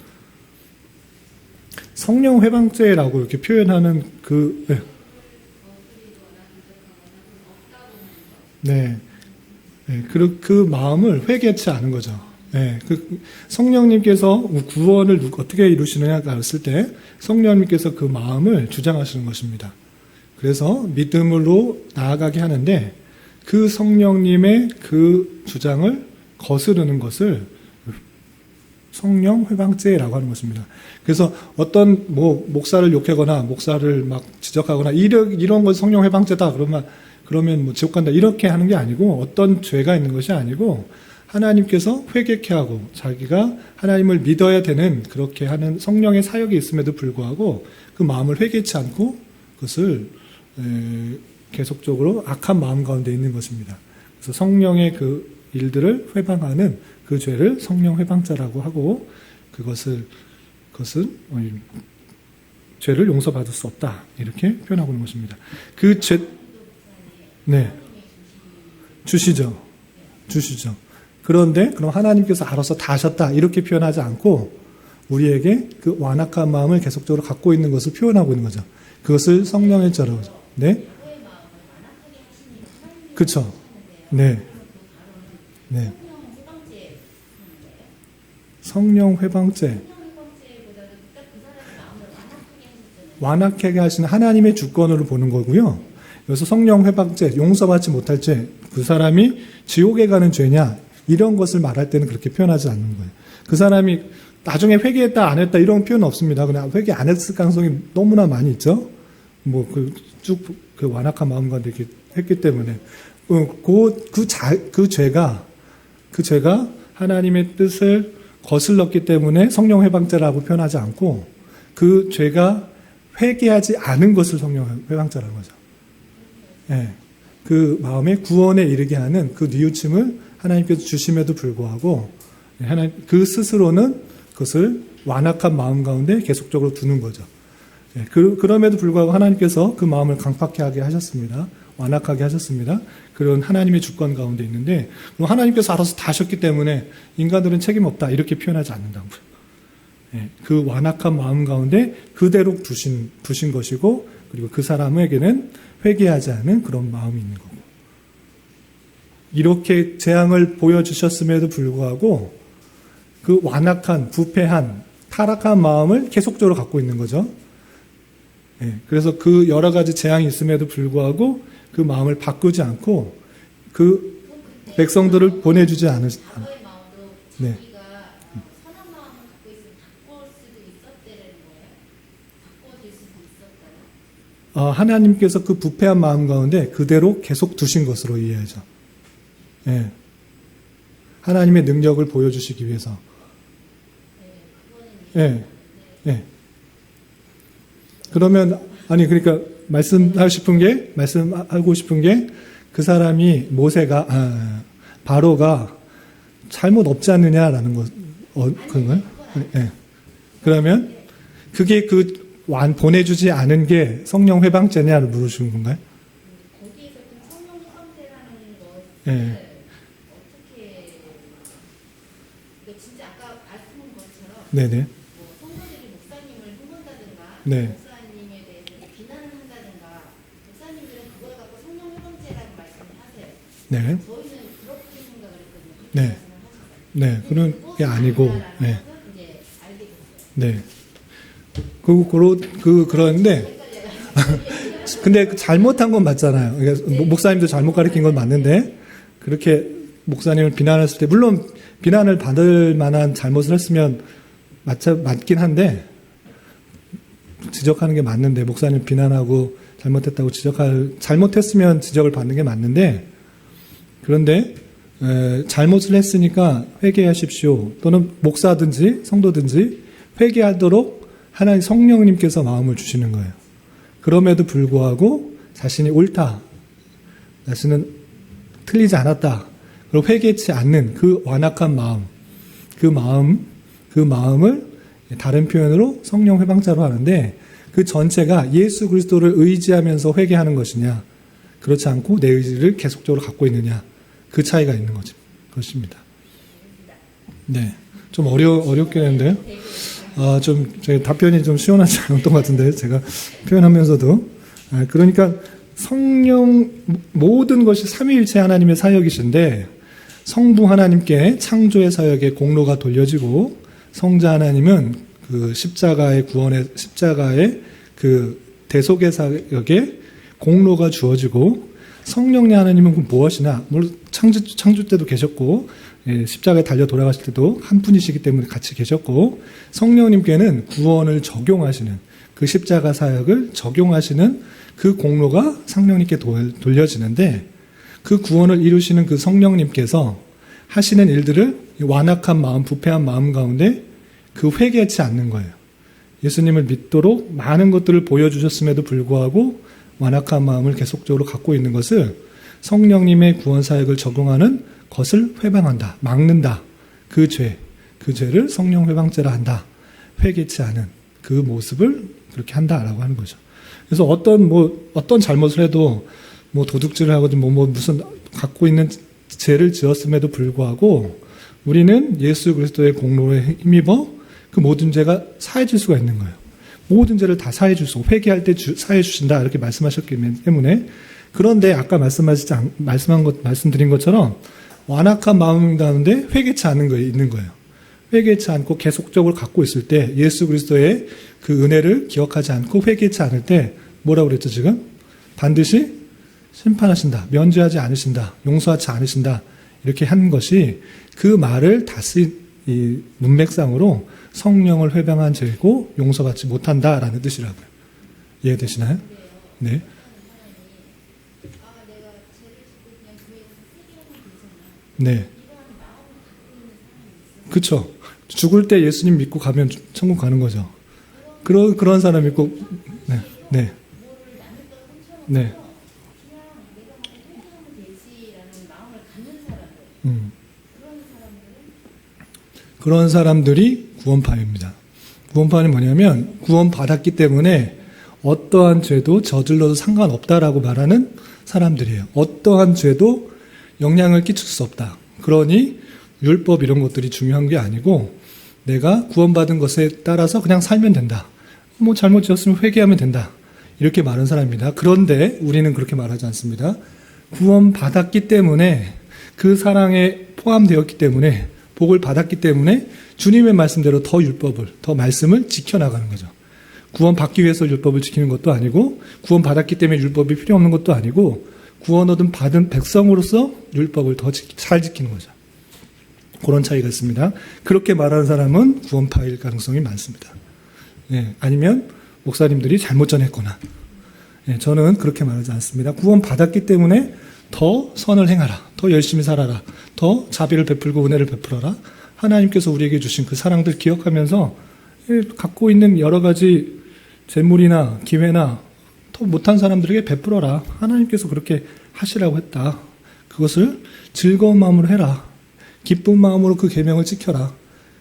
성령 회방죄라고 이렇게 표현하는 그 마음을 회개치 않은 거죠. 네, 그 성령님께서 구원을 어떻게 이루시느냐가 했을 때 성령님께서 그 마음을 주장하시는 것입니다. 그래서 믿음으로 나아가게 하는데 그 성령님의 그 주장을 거스르는 것을 성령 회방죄라고 하는 것입니다. 그래서 어떤 목사를 욕하거나 목사를 막 지적하거나 이런 것 성령 회방죄다 그러면 지옥 간다 이렇게 하는 게 아니고 어떤 죄가 있는 것이 아니고 하나님께서 회개케 하고 자기가 하나님을 믿어야 되는 그렇게 하는 성령의 사역이 있음에도 불구하고 그 마음을 회개치 않고 그것을 계속적으로 악한 마음 가운데 있는 것입니다. 그래서 성령의 그 일들을 회방하는 그 죄를 성령 회방죄라고 하고 그것은 죄를 용서받을 수 없다 이렇게 표현하고 있는 것입니다. 그 죄, 네, 주시죠. 그런데 그럼 하나님께서 알아서 다 하셨다 이렇게 표현하지 않고 우리에게 그 완악한 마음을 계속적으로 갖고 있는 것을 표현하고 있는 거죠. 그것을 성령의 죄라고 하죠. 네, 그렇죠. 네. 성령 회방죄. 완악하게 하시는 하나님의 주권으로 보는 거고요. 여기서 성령 회방죄, 용서받지 못할 죄, 그 사람이 지옥에 가는 죄냐 이런 것을 말할 때는 그렇게 표현하지 않는 거예요. 그 사람이 나중에 회개했다 안 했다 이런 표현은 없습니다. 그냥 회개 안 했을 가능성이 너무나 많이 있죠. 그 완악한 마음 가운데 이렇게 했기 때문에 그 죄가 하나님의 뜻을 거슬렀기 때문에 성령 회방죄라고 표현하지 않고 그 죄가 회개하지 않은 것을 성령 회방죄라는 거죠. 네. 그 마음의 구원에 이르게 하는 그 뉘우침을 하나님께서 주심에도 불구하고 하나님 그 스스로는 그것을 완악한 마음 가운데 계속적으로 두는 거죠. 네. 그럼에도 불구하고 하나님께서 그 마음을 강팍하게 하셨습니다. 완악하게 하셨습니다. 그런 하나님의 주권 가운데 있는데 하나님께서 알아서 다 하셨기 때문에 인간들은 책임 없다 이렇게 표현하지 않는다고요. 네, 그 완악한 마음 가운데 그대로 두신 것이고 그리고 그 사람에게는 회개하지 않은 그런 마음이 있는 거고 이렇게 재앙을 보여주셨음에도 불구하고 그 완악한 부패한 타락한 마음을 계속적으로 갖고 있는 거죠. 네, 그래서 그 여러 가지 재앙이 있음에도 불구하고 그 마음을 바꾸지 않고 그 백성들을 보내주지 않으. 과거의 마음도 네. 자기가 선한 마음을 갖고 있으면 바꿀 수도 있었다는 거예요? 바꿔질 수도 있었다요? 하나님께서 그 부패한 마음 가운데 그대로 계속 두신 것으로 이해하죠. 네. 하나님의 능력을 보여주시기 위해서. 네. 네. 그러면 그러니까 말씀하고 싶은 게 그 사람이 바로가 잘못 없지 않느냐라는 그런가요? 네. 그러면 그게 보내주지 않은 게 성령 회방죄냐를 물으시는 건가요? 거기에서 성령 회방죄라는 것을 네. 어떻게 진짜 아까 말씀한 것처럼 네네. 뭐 성도들이 목사님을 흠본다든가 네. 목사님에 대해서 비난을 한다든가 목사님들은 그걸 갖고 성령 회방죄라고 말씀을 하세요. 네. 저희는 그렇게 생각을 했거든요. 그렇게 네. 말씀을 하셨어요. 네. 그런 게 아니고, 아니라는 네. 것을 이제 알게 됐어요. 네. 그런데, 근데 그 잘못한 건 맞잖아요. 그러니까 목사님도 잘못 가르친 건 맞는데, 그렇게 목사님을 비난했을 때, 물론 비난을 받을 만한 잘못을 했으면 맞긴 한데, 지적하는 게 맞는데, 목사님 비난하고 잘못했다고 잘못했으면 지적을 받는 게 맞는데, 그런데, 잘못을 했으니까 회개하십시오. 또는 목사든지 성도든지 회개하도록 하나님 성령님께서 마음을 주시는 거예요. 그럼에도 불구하고 자신이 옳다, 자신은 틀리지 않았다, 그리고 회개치 않는 그 완악한 마음, 그 마음을 다른 표현으로 성령 회방자로 하는데, 그 전체가 예수 그리스도를 의지하면서 회개하는 것이냐, 그렇지 않고 내 의지를 계속적으로 갖고 있느냐, 그 차이가 있는 거죠. 그렇습니다. 네. 좀 어렵게 했는데요. 제 답변이 좀 시원하지 않았던 것 같은데, 제가 표현하면서도. 그러니까 성령, 모든 것이 삼위일체 하나님의 사역이신데, 성부 하나님께 창조의 사역의 공로가 돌려지고, 성자 하나님은 그 십자가의 그 대속의 사역의 공로가 주어지고, 성령의 하나님은 무엇이나, 물론 창조 때도 계셨고, 십자가에 달려 돌아가실 때도 한 분이시기 때문에 같이 계셨고, 성령님께는 구원을 적용하시는, 그 십자가 사역을 적용하시는 그 공로가 성령님께 돌려지는데, 그 구원을 이루시는 그 성령님께서 하시는 일들을 완악한 마음, 부패한 마음 가운데 그 회개치 않는 거예요. 예수님을 믿도록 많은 것들을 보여주셨음에도 불구하고 완악한 마음을 계속적으로 갖고 있는 것을 성령님의 구원 사역을 적용하는 것을 회방한다, 막는다. 그 죄를 성령 회방죄라 한다. 회개치 않은 그 모습을 그렇게 한다라고 하는 거죠. 그래서 어떤 잘못을 해도 도둑질을 하거든 무슨 갖고 있는 죄를 지었음에도 불구하고 우리는 예수 그리스도의 공로에 힘입어 그 모든 죄가 사해질 수가 있는 거예요. 모든 죄를 다 사해 주시고 회개할 때 사해 주신다 이렇게 말씀하셨기 때문에. 그런데 아까 말씀드린 것처럼 완악한 마음 가운데 회개치 않는 거에 있는 거예요. 회개치 않고 계속적으로 갖고 있을 때 예수 그리스도의 그 은혜를 기억하지 않고 회개치 않을 때 뭐라고 그랬죠 지금? 반드시 심판하신다, 면죄하지 않으신다, 용서하지 않으신다 이렇게 한 것이 그 말을 다시 이 문맥상으로 성령을 회방한 죄고 용서받지 못한다라는 뜻이라고요. 이해되시나요? 네. 내가 죄를 짓고 그냥 교회에서 회개하면 되잖아. 네. 이러한 마음을 갖고 있는 사람이 있어요. 그쵸. 죽을 때 예수님 믿고 가면 천국 가는 거죠. 그런 사람 믿고, 네. 네. 뭐를 남의 것 훔쳐놓고 네. 그냥 내가 회개하면 되지라는 마음을 갖는 사람들. 그런 사람들이 구원파입니다. 구원파는 뭐냐면 구원받았기 때문에 어떠한 죄도 저질러도 상관없다라고 말하는 사람들이에요. 어떠한 죄도 영향을 끼칠 수 없다. 그러니 율법 이런 것들이 중요한 게 아니고 내가 구원받은 것에 따라서 그냥 살면 된다. 잘못 지었으면 회개하면 된다. 이렇게 말하는 사람입니다. 그런데 우리는 그렇게 말하지 않습니다. 구원받았기 때문에 그 사랑에 포함되었기 때문에 복을 받았기 때문에 주님의 말씀대로 더 말씀을 지켜나가는 거죠. 구원받기 위해서 율법을 지키는 것도 아니고 구원받았기 때문에 율법이 필요 없는 것도 아니고 구원 얻은 받은 백성으로서 율법을 더 잘 지키는 거죠. 그런 차이가 있습니다. 그렇게 말하는 사람은 구원파일 가능성이 많습니다. 예, 아니면 목사님들이 잘못 전했거나. 예, 저는 그렇게 말하지 않습니다. 구원받았기 때문에 더 선을 행하라. 더 열심히 살아라. 더 자비를 베풀고 은혜를 베풀어라. 하나님께서 우리에게 주신 그 사랑들 기억하면서 갖고 있는 여러 가지 재물이나 기회나 더 못한 사람들에게 베풀어라. 하나님께서 그렇게 하시라고 했다. 그것을 즐거운 마음으로 해라. 기쁜 마음으로 그 계명을 지켜라.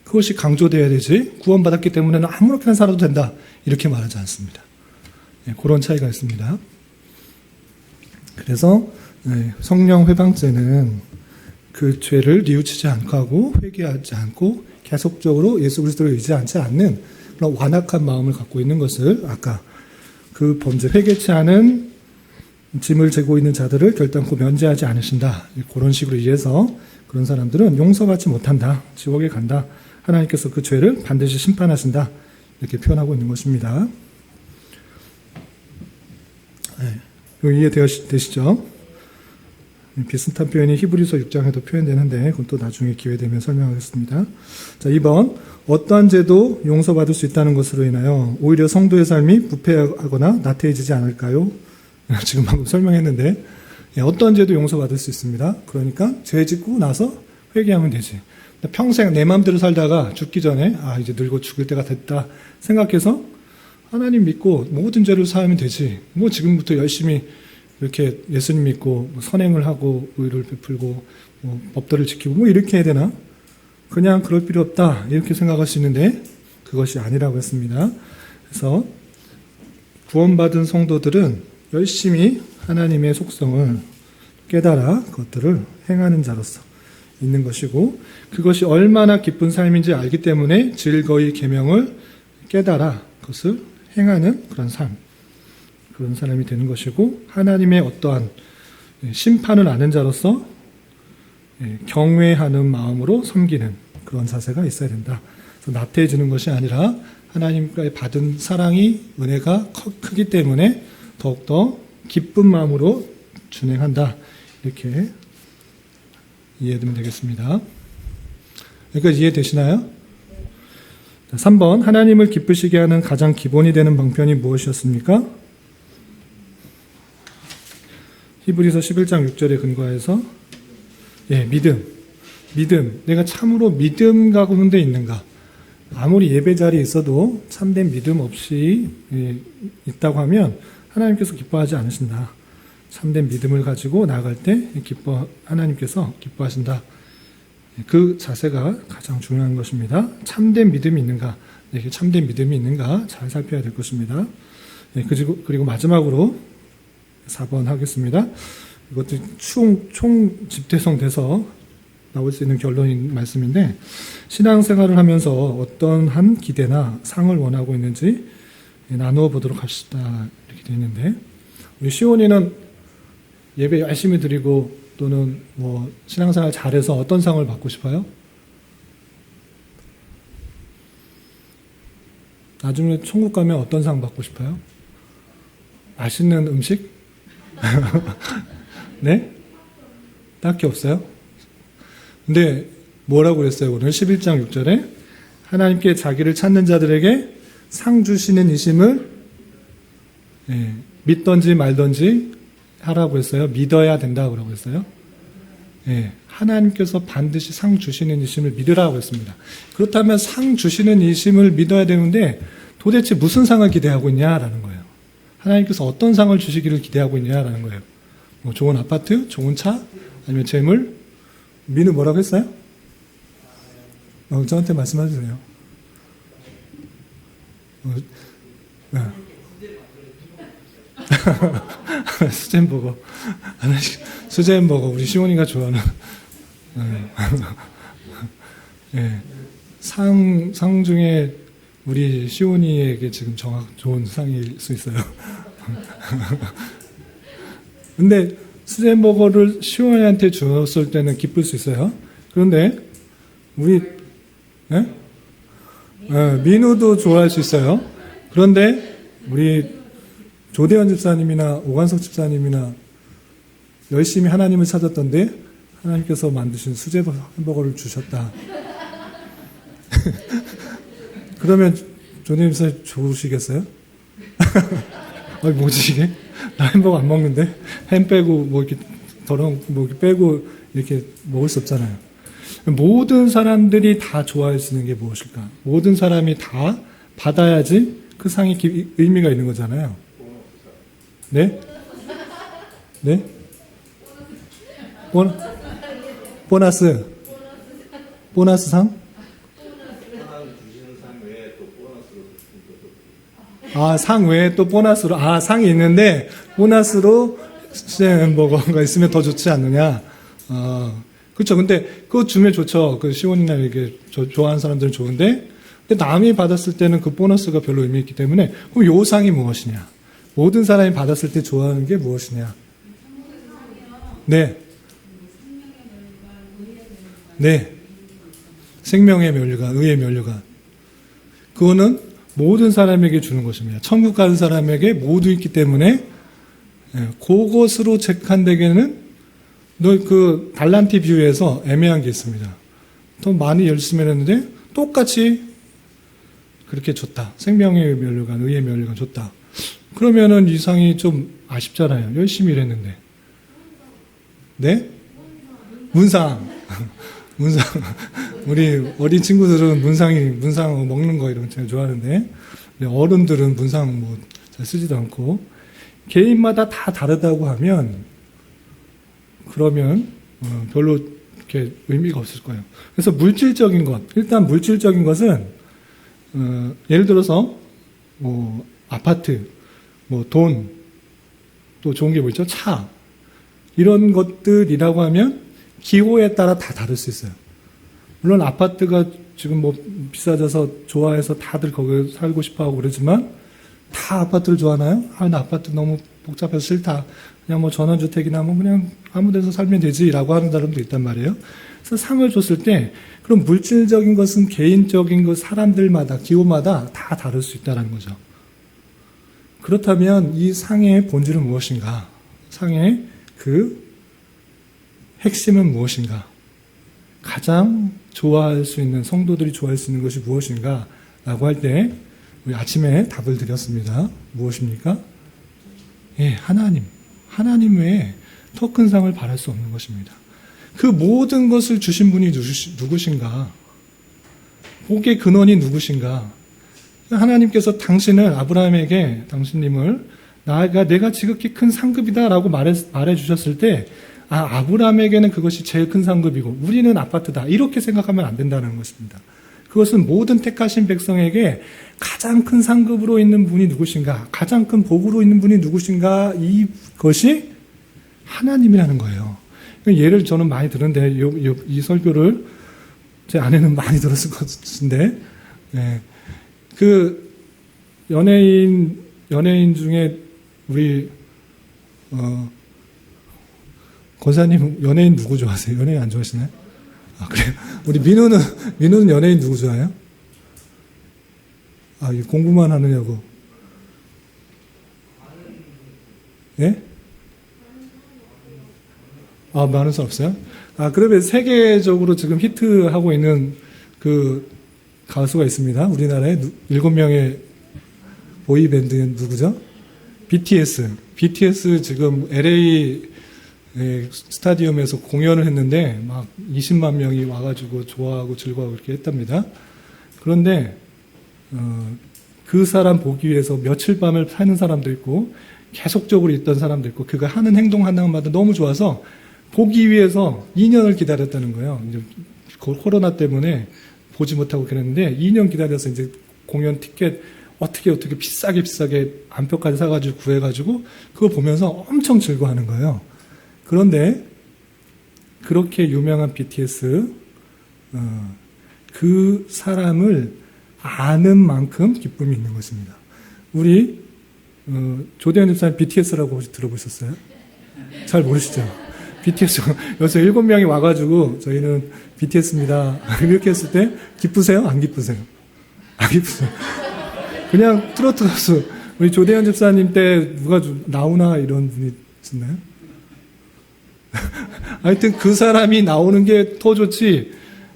그것이 강조되어야 되지 구원받았기 때문에는 아무렇게나 살아도 된다. 이렇게 말하지 않습니다. 그런 차이가 있습니다. 그래서 성령 회방죄는 그 죄를 뉘우치지 않고 하고 회개하지 않고 계속적으로 예수 그리스도를 의지하지 않는 그런 완악한 마음을 갖고 있는 것을 아까 그 범죄 회개치 않은 짐을 지고 있는 자들을 결단코 면제하지 않으신다. 그런 식으로 이해해서 그런 사람들은 용서받지 못한다. 지옥에 간다. 하나님께서 그 죄를 반드시 심판하신다. 이렇게 표현하고 있는 것입니다. 네. 이해되시죠? 비슷한 표현이 히브리서 6장에도 표현되는데 그건 또 나중에 기회되면 설명하겠습니다. 자, 2번. 어떠한 죄도 용서받을 수 있다는 것으로 인하여 오히려 성도의 삶이 부패하거나 나태해지지 않을까요? 지금 방금 설명했는데 어떤 죄도 용서받을 수 있습니다. 그러니까 죄 짓고 나서 회개하면 되지. 평생 내 마음대로 살다가 죽기 전에 이제 늙어 죽을 때가 됐다 생각해서 하나님 믿고 모든 죄를 사하면 되지. 뭐 지금부터 열심히 이렇게 예수님 믿고 선행을 하고 의를 베풀고 법도를 지키고 뭐 이렇게 해야 되나? 그냥 그럴 필요 없다 이렇게 생각할 수 있는데 그것이 아니라고 했습니다. 그래서 구원받은 성도들은 열심히 하나님의 속성을 깨달아 그것들을 행하는 자로서 있는 것이고 그것이 얼마나 기쁜 삶인지 알기 때문에 즐거이 계명을 깨달아 그것을 행하는 그런 삶, 그런 사람이 되는 것이고 하나님의 어떠한 심판을 아는 자로서 경외하는 마음으로 섬기는 그런 자세가 있어야 된다. 그래서 나태해지는 것이 아니라 하나님과의 받은 사랑이 은혜가 크기 때문에 더욱더 기쁜 마음으로 준행한다. 이렇게 이해되면 되겠습니다. 여기까지 이해되시나요? 3번 하나님을 기쁘시게 하는 가장 기본이 되는 방편이 무엇이었습니까? 히브리서 11장 6절에 근거해서 믿음. 내가 참으로 믿음 가운데 데 있는가? 아무리 예배 자리에 있어도 참된 믿음 없이 있다고 하면 하나님께서 기뻐하지 않으신다. 참된 믿음을 가지고 나아갈 때 하나님께서 기뻐하신다. 그 자세가 가장 중요한 것입니다. 참된 믿음이 있는가? 이렇게 참된 믿음이 있는가? 잘 살펴야 될 것입니다. 그리고 마지막으로 4번 하겠습니다. 이것도 총 집대성돼서 나올 수 있는 결론인 말씀인데 신앙생활을 하면서 어떤 한 기대나 상을 원하고 있는지 나누어 보도록 합시다. 이렇게 되어 있는데 우리 시온이는 예배 열심히 드리고 또는 뭐 신앙생활 잘해서 어떤 상을 받고 싶어요? 나중에 천국 가면 어떤 상 받고 싶어요? 맛있는 음식? 네? 딱히 없어요? 근데 뭐라고 그랬어요? 오늘 11장 6절에 하나님께 자기를 찾는 자들에게 상 주시는 이심을 믿던지 말던지 하라고 했어요. 믿어야 된다고 했어요. 하나님께서 반드시 상 주시는 이심을 믿으라고 했습니다. 그렇다면 상 주시는 이심을 믿어야 되는데 도대체 무슨 상을 기대하고 있냐라는 거예요. 하나님께서 어떤 상을 주시기를 기대하고 있냐라는 거예요. 뭐 좋은 아파트, 좋은 차, 아니면 재물? 민우 뭐라고 했어요? 저한테 말씀해주세요. 수제햄버거. 수제햄버거. 우리 시온이가 좋아하는. 상 중에 우리 시온이에게 지금 좋은 상일 수 있어요. 근데 수제버거를 시온이한테 줬을 때는 기쁠 수 있어요. 그런데 우리 민우도 좋아할 수 있어요. 그런데 우리 조대현 집사님이나 오관석 집사님이나 열심히 하나님을 찾았던데 하나님께서 만드신 수제버거를 주셨다. 그러면 조대현 집사님 좋으시겠어요? 뭐지 이게? 나 햄버거 안 먹는데 햄 빼고 뭐 이렇게 더러운 뭐 이렇게 빼고 이렇게 먹을 수 없잖아요. 모든 사람들이 다 좋아할 수 있는 게 무엇일까? 모든 사람이 다 받아야지 그 상이 의미가 있는 거잖아요. 네? 네? 보너스 상? 상 외에 또 보너스로, 상이 있는데, 보너스로 수제 햄버거가 있으면 더 좋지 않느냐. 그렇죠. 근데 그거 주면 좋죠. 그 시원이나 이게 좋아하는 사람들은 좋은데, 근데 남이 받았을 때는 그 보너스가 별로 의미 있기 때문에, 그럼 요 상이 무엇이냐? 모든 사람이 받았을 때 좋아하는 게 무엇이냐? 네. 네. 생명의 면류관, 의의 면류관. 그거는 모든 사람에게 주는 것입니다. 천국 가는 사람에게 모두 있기 때문에, 그것으로 책한되게는 그 달란트 비유에서 애매한 게 있습니다. 더 많이 열심히 했는데 똑같이 그렇게 줬다. 생명의 면류관, 의의 면류관 줬다. 그러면은 이 상이 좀 아쉽잖아요. 열심히 일했는데. 네? 문상. 문상. 우리 어린 친구들은 문상 먹는 거 이런 거 좋아하는데, 어른들은 문상 뭐 잘 쓰지도 않고, 개인마다 다 다르다고 하면, 그러면 별로 이렇게 의미가 없을 거예요. 그래서 물질적인 것, 일단 물질적인 것은 예를 들어서 뭐 아파트, 뭐 돈, 또 좋은 게 뭐 있죠? 차, 이런 것들이라고 하면 기호에 따라 다 다를 수 있어요. 물론 아파트가 지금 뭐 비싸져서 좋아해서 다들 거기 살고 싶어하고 그러지만 다 아파트를 좋아하나요? 나 아파트 너무 복잡해서 싫다. 그냥 뭐 전원주택이나 뭐 그냥 아무 데서 살면 되지라고 하는 사람도 있단 말이에요. 그래서 상을 줬을 때 그럼 물질적인 것은 개인적인 것 사람들마다 기호마다 다 다를 수 있다는 거죠. 그렇다면 이 상의 본질은 무엇인가? 상의 그 핵심은 무엇인가? 가장 좋아할 수 있는 성도들이 좋아할 수 있는 것이 무엇인가? 라고 할 때 우리 아침에 답을 드렸습니다. 무엇입니까? 예, 하나님. 하나님 외에 더 큰 상을 바랄 수 없는 것입니다. 그 모든 것을 주신 분이 누구신가? 복의 근원이 누구신가? 하나님께서 당신을 아브라함에게 당신님을 내가 지극히 큰 상급이다라고 말해 주셨을 때 아브라함에게는 그것이 제일 큰 상급이고 우리는 아파트다 이렇게 생각하면 안 된다는 것입니다. 그것은 모든 택하신 백성에게 가장 큰 상급으로 있는 분이 누구신가? 가장 큰 복으로 있는 분이 누구신가? 이것이 하나님이라는 거예요. 예를 저는 많이 들었는데 이 설교를 제 아내는 많이 들었을 것 같은데 그 연예인 중에 우리 권사님 연예인 누구 좋아하세요? 연예인 안 좋아하시나요? 그래요? 우리 민우는 연예인 누구 좋아해요? 공부만 하느냐고. 예? 많은 사람 없어요? 그러면 세계적으로 지금 히트하고 있는 그 가수가 있습니다. 우리나라에 7명의 보이밴드 누구죠? BTS. BTS 지금 LA 스타디움에서 공연을 했는데 막 20만 명이 와가지고 좋아하고 즐거워하고 이렇게 했답니다. 그런데 그 사람 보기 위해서 며칠 밤을 사는 사람도 있고 계속적으로 있던 사람도 있고 그가 하는 행동 하나마다 너무 좋아서 보기 위해서 2년을 기다렸다는 거예요. 이제 코로나 때문에 보지 못하고 그랬는데 2년 기다려서 이제 공연 티켓 어떻게 비싸게 안표까지 사가지고 구해가지고 그거 보면서 엄청 즐거워하는 거예요. 그런데 그렇게 유명한 BTS 그 사람을 아는 만큼 기쁨이 있는 것입니다. 우리 조대현 집사님 BTS라고 혹시 들어보셨어요? 잘 모르시죠? BTS 여기서 7명이 와가지고 저희는 BTS입니다 이렇게 했을 때 기쁘세요? 안 기쁘세요? 안 기쁘세요? 그냥 트로트 가수 우리 조대현 집사님 때 누가 나오나 이런 분이 있나요? 하여튼 그 사람이 나오는 게 더 좋지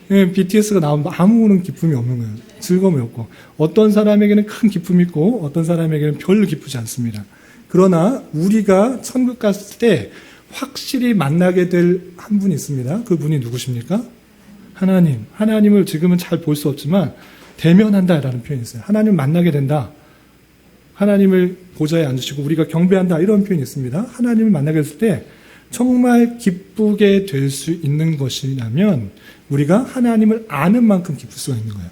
BTS가 나오면 아무런 기쁨이 없는 거예요. 즐거움이 없고 어떤 사람에게는 큰 기쁨이 있고 어떤 사람에게는 별로 기쁘지 않습니다. 그러나 우리가 천국 갔을 때 확실히 만나게 될 한 분이 있습니다. 그분이 누구십니까? 하나님. 하나님을 지금은 잘 볼 수 없지만 대면한다라는 표현이 있어요. 하나님을 만나게 된다. 하나님을 보좌에 앉으시고 우리가 경배한다 이런 표현이 있습니다. 하나님을 만나게 됐을 때 정말 기쁘게 될 수 있는 것이라면 우리가 하나님을 아는 만큼 기쁠 수가 있는 거예요.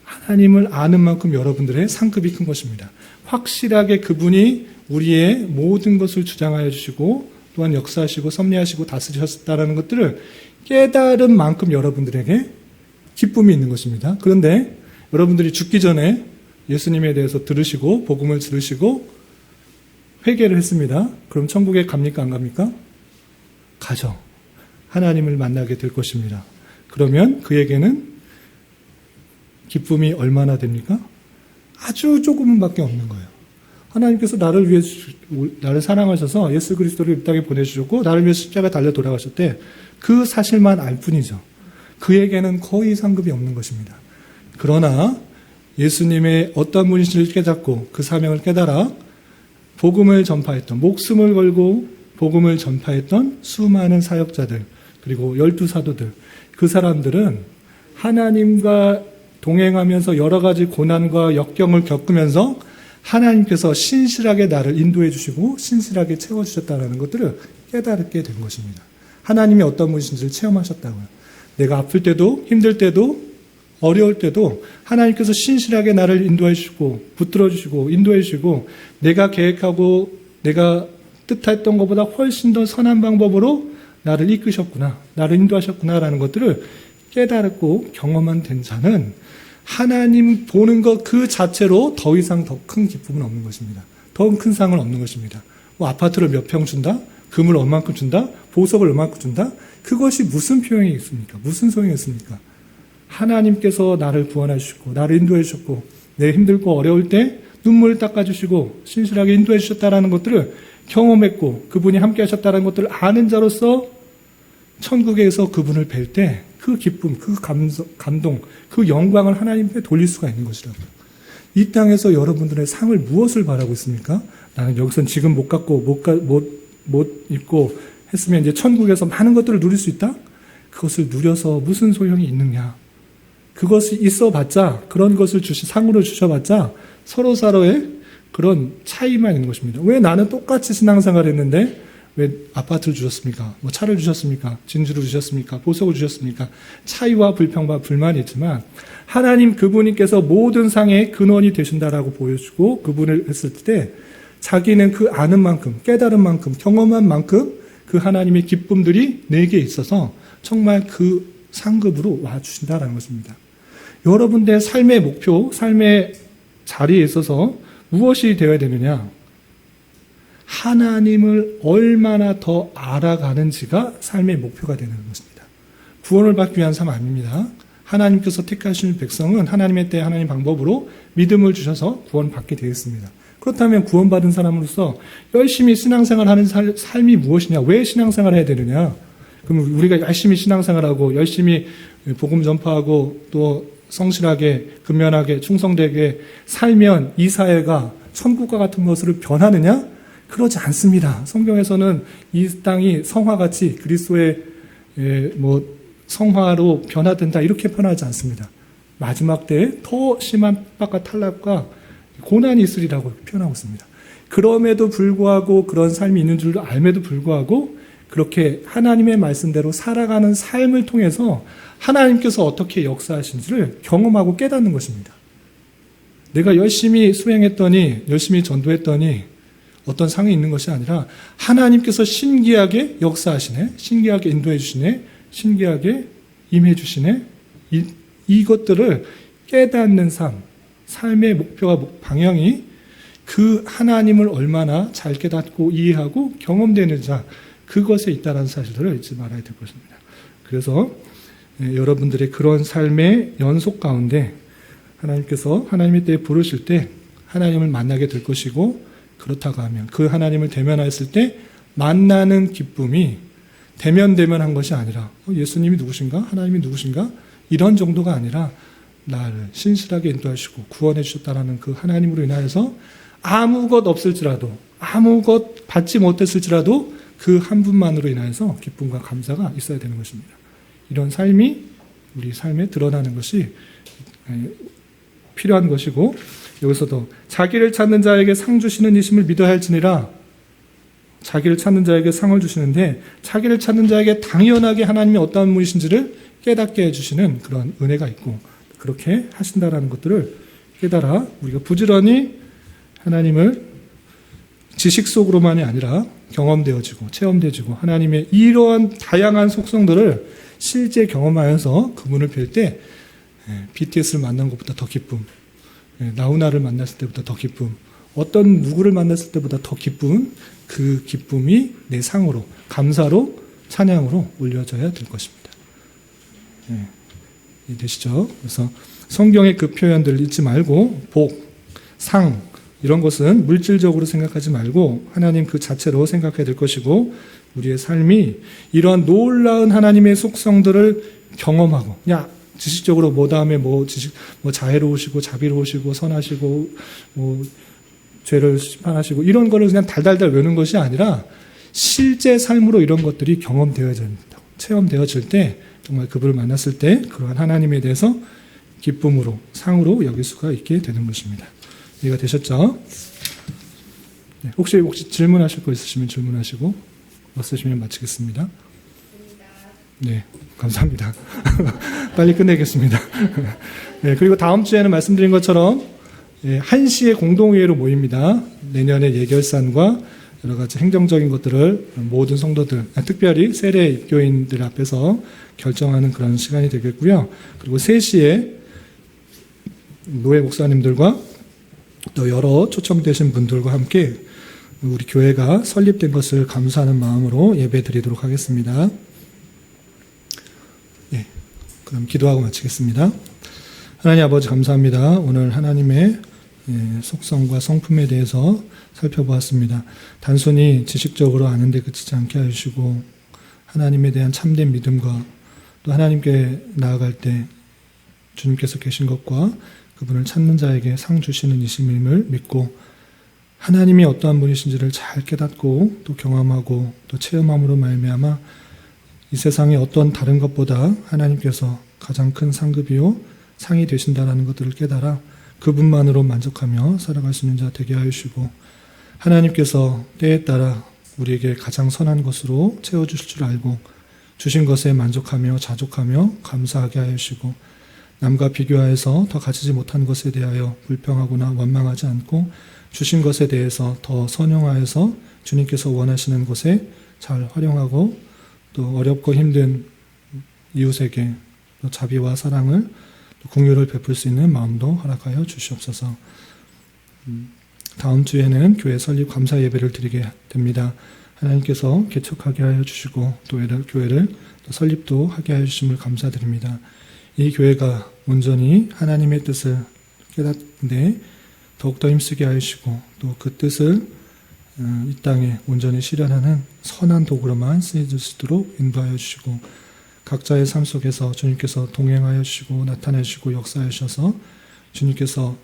하나님을 아는 만큼 여러분들의 상급이 큰 것입니다. 확실하게 그분이 우리의 모든 것을 주장하여 주시고 또한 역사하시고 섭리하시고 다스리셨다라는 것들을 깨달은 만큼 여러분들에게 기쁨이 있는 것입니다. 그런데 여러분들이 죽기 전에 예수님에 대해서 들으시고 복음을 들으시고 회개를 했습니다. 그럼 천국에 갑니까? 안 갑니까? 가죠. 하나님을 만나게 될 것입니다. 그러면 그에게는 기쁨이 얼마나 됩니까? 아주 조금밖에 없는 거예요. 하나님께서 나를 위해 나를 사랑하셔서 예수 그리스도를 이 땅에 보내주셨고 나를 위해 십자가에 달려 돌아가셨대. 그 사실만 알 뿐이죠. 그에게는 거의 상급이 없는 것입니다. 그러나 예수님의 어떤 분이신지를 깨닫고 그 사명을 깨달아 복음을 전파했던, 목숨을 걸고 복음을 전파했던 수많은 사역자들, 그리고 12사도들, 그 사람들은 하나님과 동행하면서 여러 가지 고난과 역경을 겪으면서 하나님께서 신실하게 나를 인도해 주시고 신실하게 채워주셨다는 것들을 깨닫게 된 것입니다. 하나님이 어떤 분이신지를 체험하셨다고요. 내가 아플 때도 힘들 때도 어려울 때도 하나님께서 신실하게 나를 인도해 주시고 붙들어 주시고 인도해 주시고 내가 계획하고 내가 뜻했던 것보다 훨씬 더 선한 방법으로 나를 이끄셨구나, 나를 인도하셨구나라는 것들을 깨달았고 경험한 된 자는 하나님 보는 것 그 자체로 더 이상 더 큰 기쁨은 없는 것입니다. 더 큰 상은 없는 것입니다. 뭐 아파트를 몇 평 준다? 금을 얼만큼 준다? 보석을 얼만큼 준다? 그것이 무슨 표현이 있습니까? 무슨 소용이 있습니까? 하나님께서 나를 구원해 주시고 나를 인도해 주셨고 내 힘들고 어려울 때 눈물을 닦아주시고 신실하게 인도해 주셨다는 것들을 경험했고 그분이 함께 하셨다는 것들을 아는 자로서 천국에서 그분을 뵐 때 그 기쁨, 그 감동, 그 영광을 하나님께 돌릴 수가 있는 것이라고요. 이 땅에서 여러분들의 상을 무엇을 바라고 있습니까? 나는 여기선 지금 못 갖고 못 입고 했으면 이제 천국에서 많은 것들을 누릴 수 있다? 그것을 누려서 무슨 소용이 있느냐? 그것이 있어봤자 그런 것을 상으로 주셔봤자 서로서로의 그런 차이만 있는 것입니다. 왜 나는 똑같이 신앙생활을 했는데 왜 아파트를 주셨습니까? 뭐 차를 주셨습니까? 진주를 주셨습니까? 보석을 주셨습니까? 차이와 불평과 불만이 있지만 하나님 그분께서 모든 상의 근원이 되신다라고 보여주고 그분을 했을 때 자기는 그 아는 만큼 깨달은 만큼 경험한 만큼 그 하나님의 기쁨들이 내게 있어서 정말 그 상급으로 와주신다라는 것입니다. 여러분들의 삶의 목표, 삶의 자리에 있어서 무엇이 되어야 되느냐? 하나님을 얼마나 더 알아가는지가 삶의 목표가 되는 것입니다. 구원을 받기 위한 삶 아닙니다. 하나님께서 택하신 백성은 하나님의 때 하나님 방법으로 믿음을 주셔서 구원받게 되어 있습니다. 그렇다면 구원받은 사람으로서 열심히 신앙생활하는 삶이 무엇이냐? 왜 신앙생활을 해야 되느냐? 그럼 우리가 열심히 신앙생활하고 열심히 복음 전파하고 또 성실하게 근면하게 충성되게 살면 이 사회가 천국과 같은 것으로 변하느냐? 그렇지 않습니다. 성경에서는 이 땅이 성화같이 그리스도의 성화로 변화된다 이렇게 표현하지 않습니다. 마지막 때에 더 심한 핍박과 탈락과 고난이 있으리라고 표현하고 있습니다. 그럼에도 불구하고 그런 삶이 있는 줄도 알매도 불구하고 그렇게 하나님의 말씀대로 살아가는 삶을 통해서 하나님께서 어떻게 역사하신지를 경험하고 깨닫는 것입니다. 내가 열심히 수행했더니 열심히 전도했더니 어떤 상이 있는 것이 아니라 하나님께서 신기하게 역사하시네, 신기하게 인도해 주시네, 신기하게 임해 주시네. 이것들을 깨닫는 삶의 목표와 방향이 그 하나님을 얼마나 잘 깨닫고 이해하고 경험되는 자, 그것에 있다는 사실을 잊지 말아야 될 것입니다. 그래서 여러분들의 그런 삶의 연속 가운데 하나님께서 하나님의 때에 부르실 때 하나님을 만나게 될 것이고 그렇다고 하면 그 하나님을 대면하였을 때 만나는 기쁨이 대면한 것이 아니라 예수님이 누구신가? 하나님이 누구신가? 이런 정도가 아니라 나를 신실하게 인도하시고 구원해 주셨다는 그 하나님으로 인하여서 아무것 없을지라도 아무것 받지 못했을지라도 그 한 분만으로 인하여서 기쁨과 감사가 있어야 되는 것입니다. 이런 삶이 우리 삶에 드러나는 것이 필요한 것이고 여기서도 자기를 찾는 자에게 상 주시는 이심을 믿어야 할지니라. 자기를 찾는 자에게 상을 주시는데 자기를 찾는 자에게 당연하게 하나님이 어떠한 분이신지를 깨닫게 해주시는 그런 은혜가 있고 그렇게 하신다라는 것들을 깨달아 우리가 부지런히 하나님을 지식 속으로만이 아니라 경험되어지고 체험되어지고 하나님의 이러한 다양한 속성들을 실제 경험하여서 그분을 뵐 때 BTS를 만난 것보다 더 기쁨, 나훈아를 만났을 때보다 더 기쁨, 어떤 누구를 만났을 때보다 더 기쁜 그 기쁨이 내 상으로, 감사로, 찬양으로 올려져야 될 것입니다. 이해되시죠? 그래서 성경의 그 표현들을 잊지 말고 복, 상 이런 것은 물질적으로 생각하지 말고 하나님 그 자체로 생각해야 될 것이고 우리의 삶이 이러한 놀라운 하나님의 속성들을 경험하고 그냥 지식적으로 뭐 다음에 뭐 자애로우시고 자비로우시고 선하시고 뭐 죄를 심판하시고 이런 거를 그냥 달달달 외우는 것이 아니라 실제 삶으로 이런 것들이 경험되어야 된다. 체험되어질 때 정말 그분을 만났을 때 그러한 하나님에 대해서 기쁨으로 상으로 여길 수가 있게 되는 것입니다. 이해가 되셨죠? 네, 혹시 질문하실 거 있으시면 질문하시고 없으시면 마치겠습니다. 네, 감사합니다. 빨리 끝내겠습니다. 네, 그리고 다음 주에는 말씀드린 것처럼 1시에 공동회의로 모입니다. 내년의 예결산과 여러 가지 행정적인 것들을 모든 성도들, 특별히 세례 입교인들 앞에서 결정하는 그런 시간이 되겠고요. 그리고 3시에 노예 목사님들과 또 여러 초청되신 분들과 함께 우리 교회가 설립된 것을 감사하는 마음으로 예배 드리도록 하겠습니다. 예, 그럼 기도하고 마치겠습니다. 하나님 아버지 감사합니다. 오늘 하나님의 속성과 성품에 대해서 살펴보았습니다. 단순히 지식적으로 아는 데 그치지 않게 해주시고 하나님에 대한 참된 믿음과 또 하나님께 나아갈 때 주님께서 계신 것과 그분을 찾는 자에게 상 주시는 이심임을 믿고 하나님이 어떠한 분이신지를 잘 깨닫고 또 경험하고 또 체험함으로 말미암아 이 세상에 어떤 다른 것보다 하나님께서 가장 큰 상급이요 상이 되신다라는 것들을 깨달아 그분만으로 만족하며 살아갈 수 있는 자 되게 하시고 하나님께서 때에 따라 우리에게 가장 선한 것으로 채워주실 줄 알고 주신 것에 만족하며 자족하며 감사하게 하시고 남과 비교하여서 더 가지지 못한 것에 대하여 불평하거나 원망하지 않고 주신 것에 대해서 더 선용하여서 주님께서 원하시는 곳에 잘 활용하고 또 어렵고 힘든 이웃에게 또 자비와 사랑을 또 긍휼을 베풀 수 있는 마음도 허락하여 주시옵소서. 다음 주에는 교회 설립 감사 예배를 드리게 됩니다. 하나님께서 개척하게 하여 주시고 또 교회를 또 설립도 하게 하여 주심을 감사드립니다. 이 교회가 온전히 하나님의 뜻을 깨닫는데 더욱더 힘쓰게 하시고 또 그 뜻을 이 땅에 온전히 실현하는 선한 도구로만 쓰여질 수 있도록 인도하여 주시고 각자의 삶 속에서 주님께서 동행하여 주시고 나타내 주시고 역사하여 주셔서 주님께서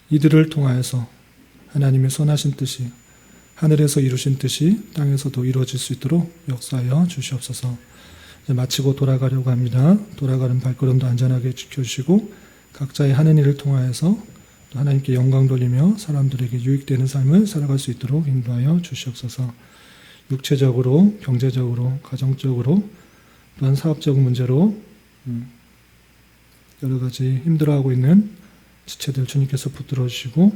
이들을 통하여서 하나님의 선하신 뜻이 하늘에서 이루신 뜻이 땅에서도 이루어질 수 있도록 역사하여 주시옵소서. 마치고 돌아가려고 합니다. 돌아가는 발걸음도 안전하게 지켜주시고 각자의 하는 일을 통하여서 또 하나님께 영광 돌리며 사람들에게 유익되는 삶을 살아갈 수 있도록 인도하여 주시옵소서. 육체적으로, 경제적으로, 가정적으로 또한 사업적 문제로 여러 가지 힘들어하고 있는 지체들 주님께서 붙들어 주시고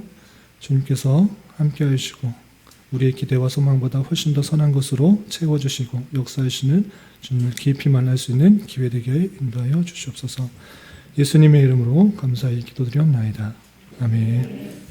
주님께서 함께 하시고 우리의 기대와 소망보다 훨씬 더 선한 것으로 채워주시고 역사하시는 주님을 깊이 만날 수 있는 기회 되게 인도하여 주시옵소서. 예수님의 이름으로 감사히 기도드리옵나이다. 아멘.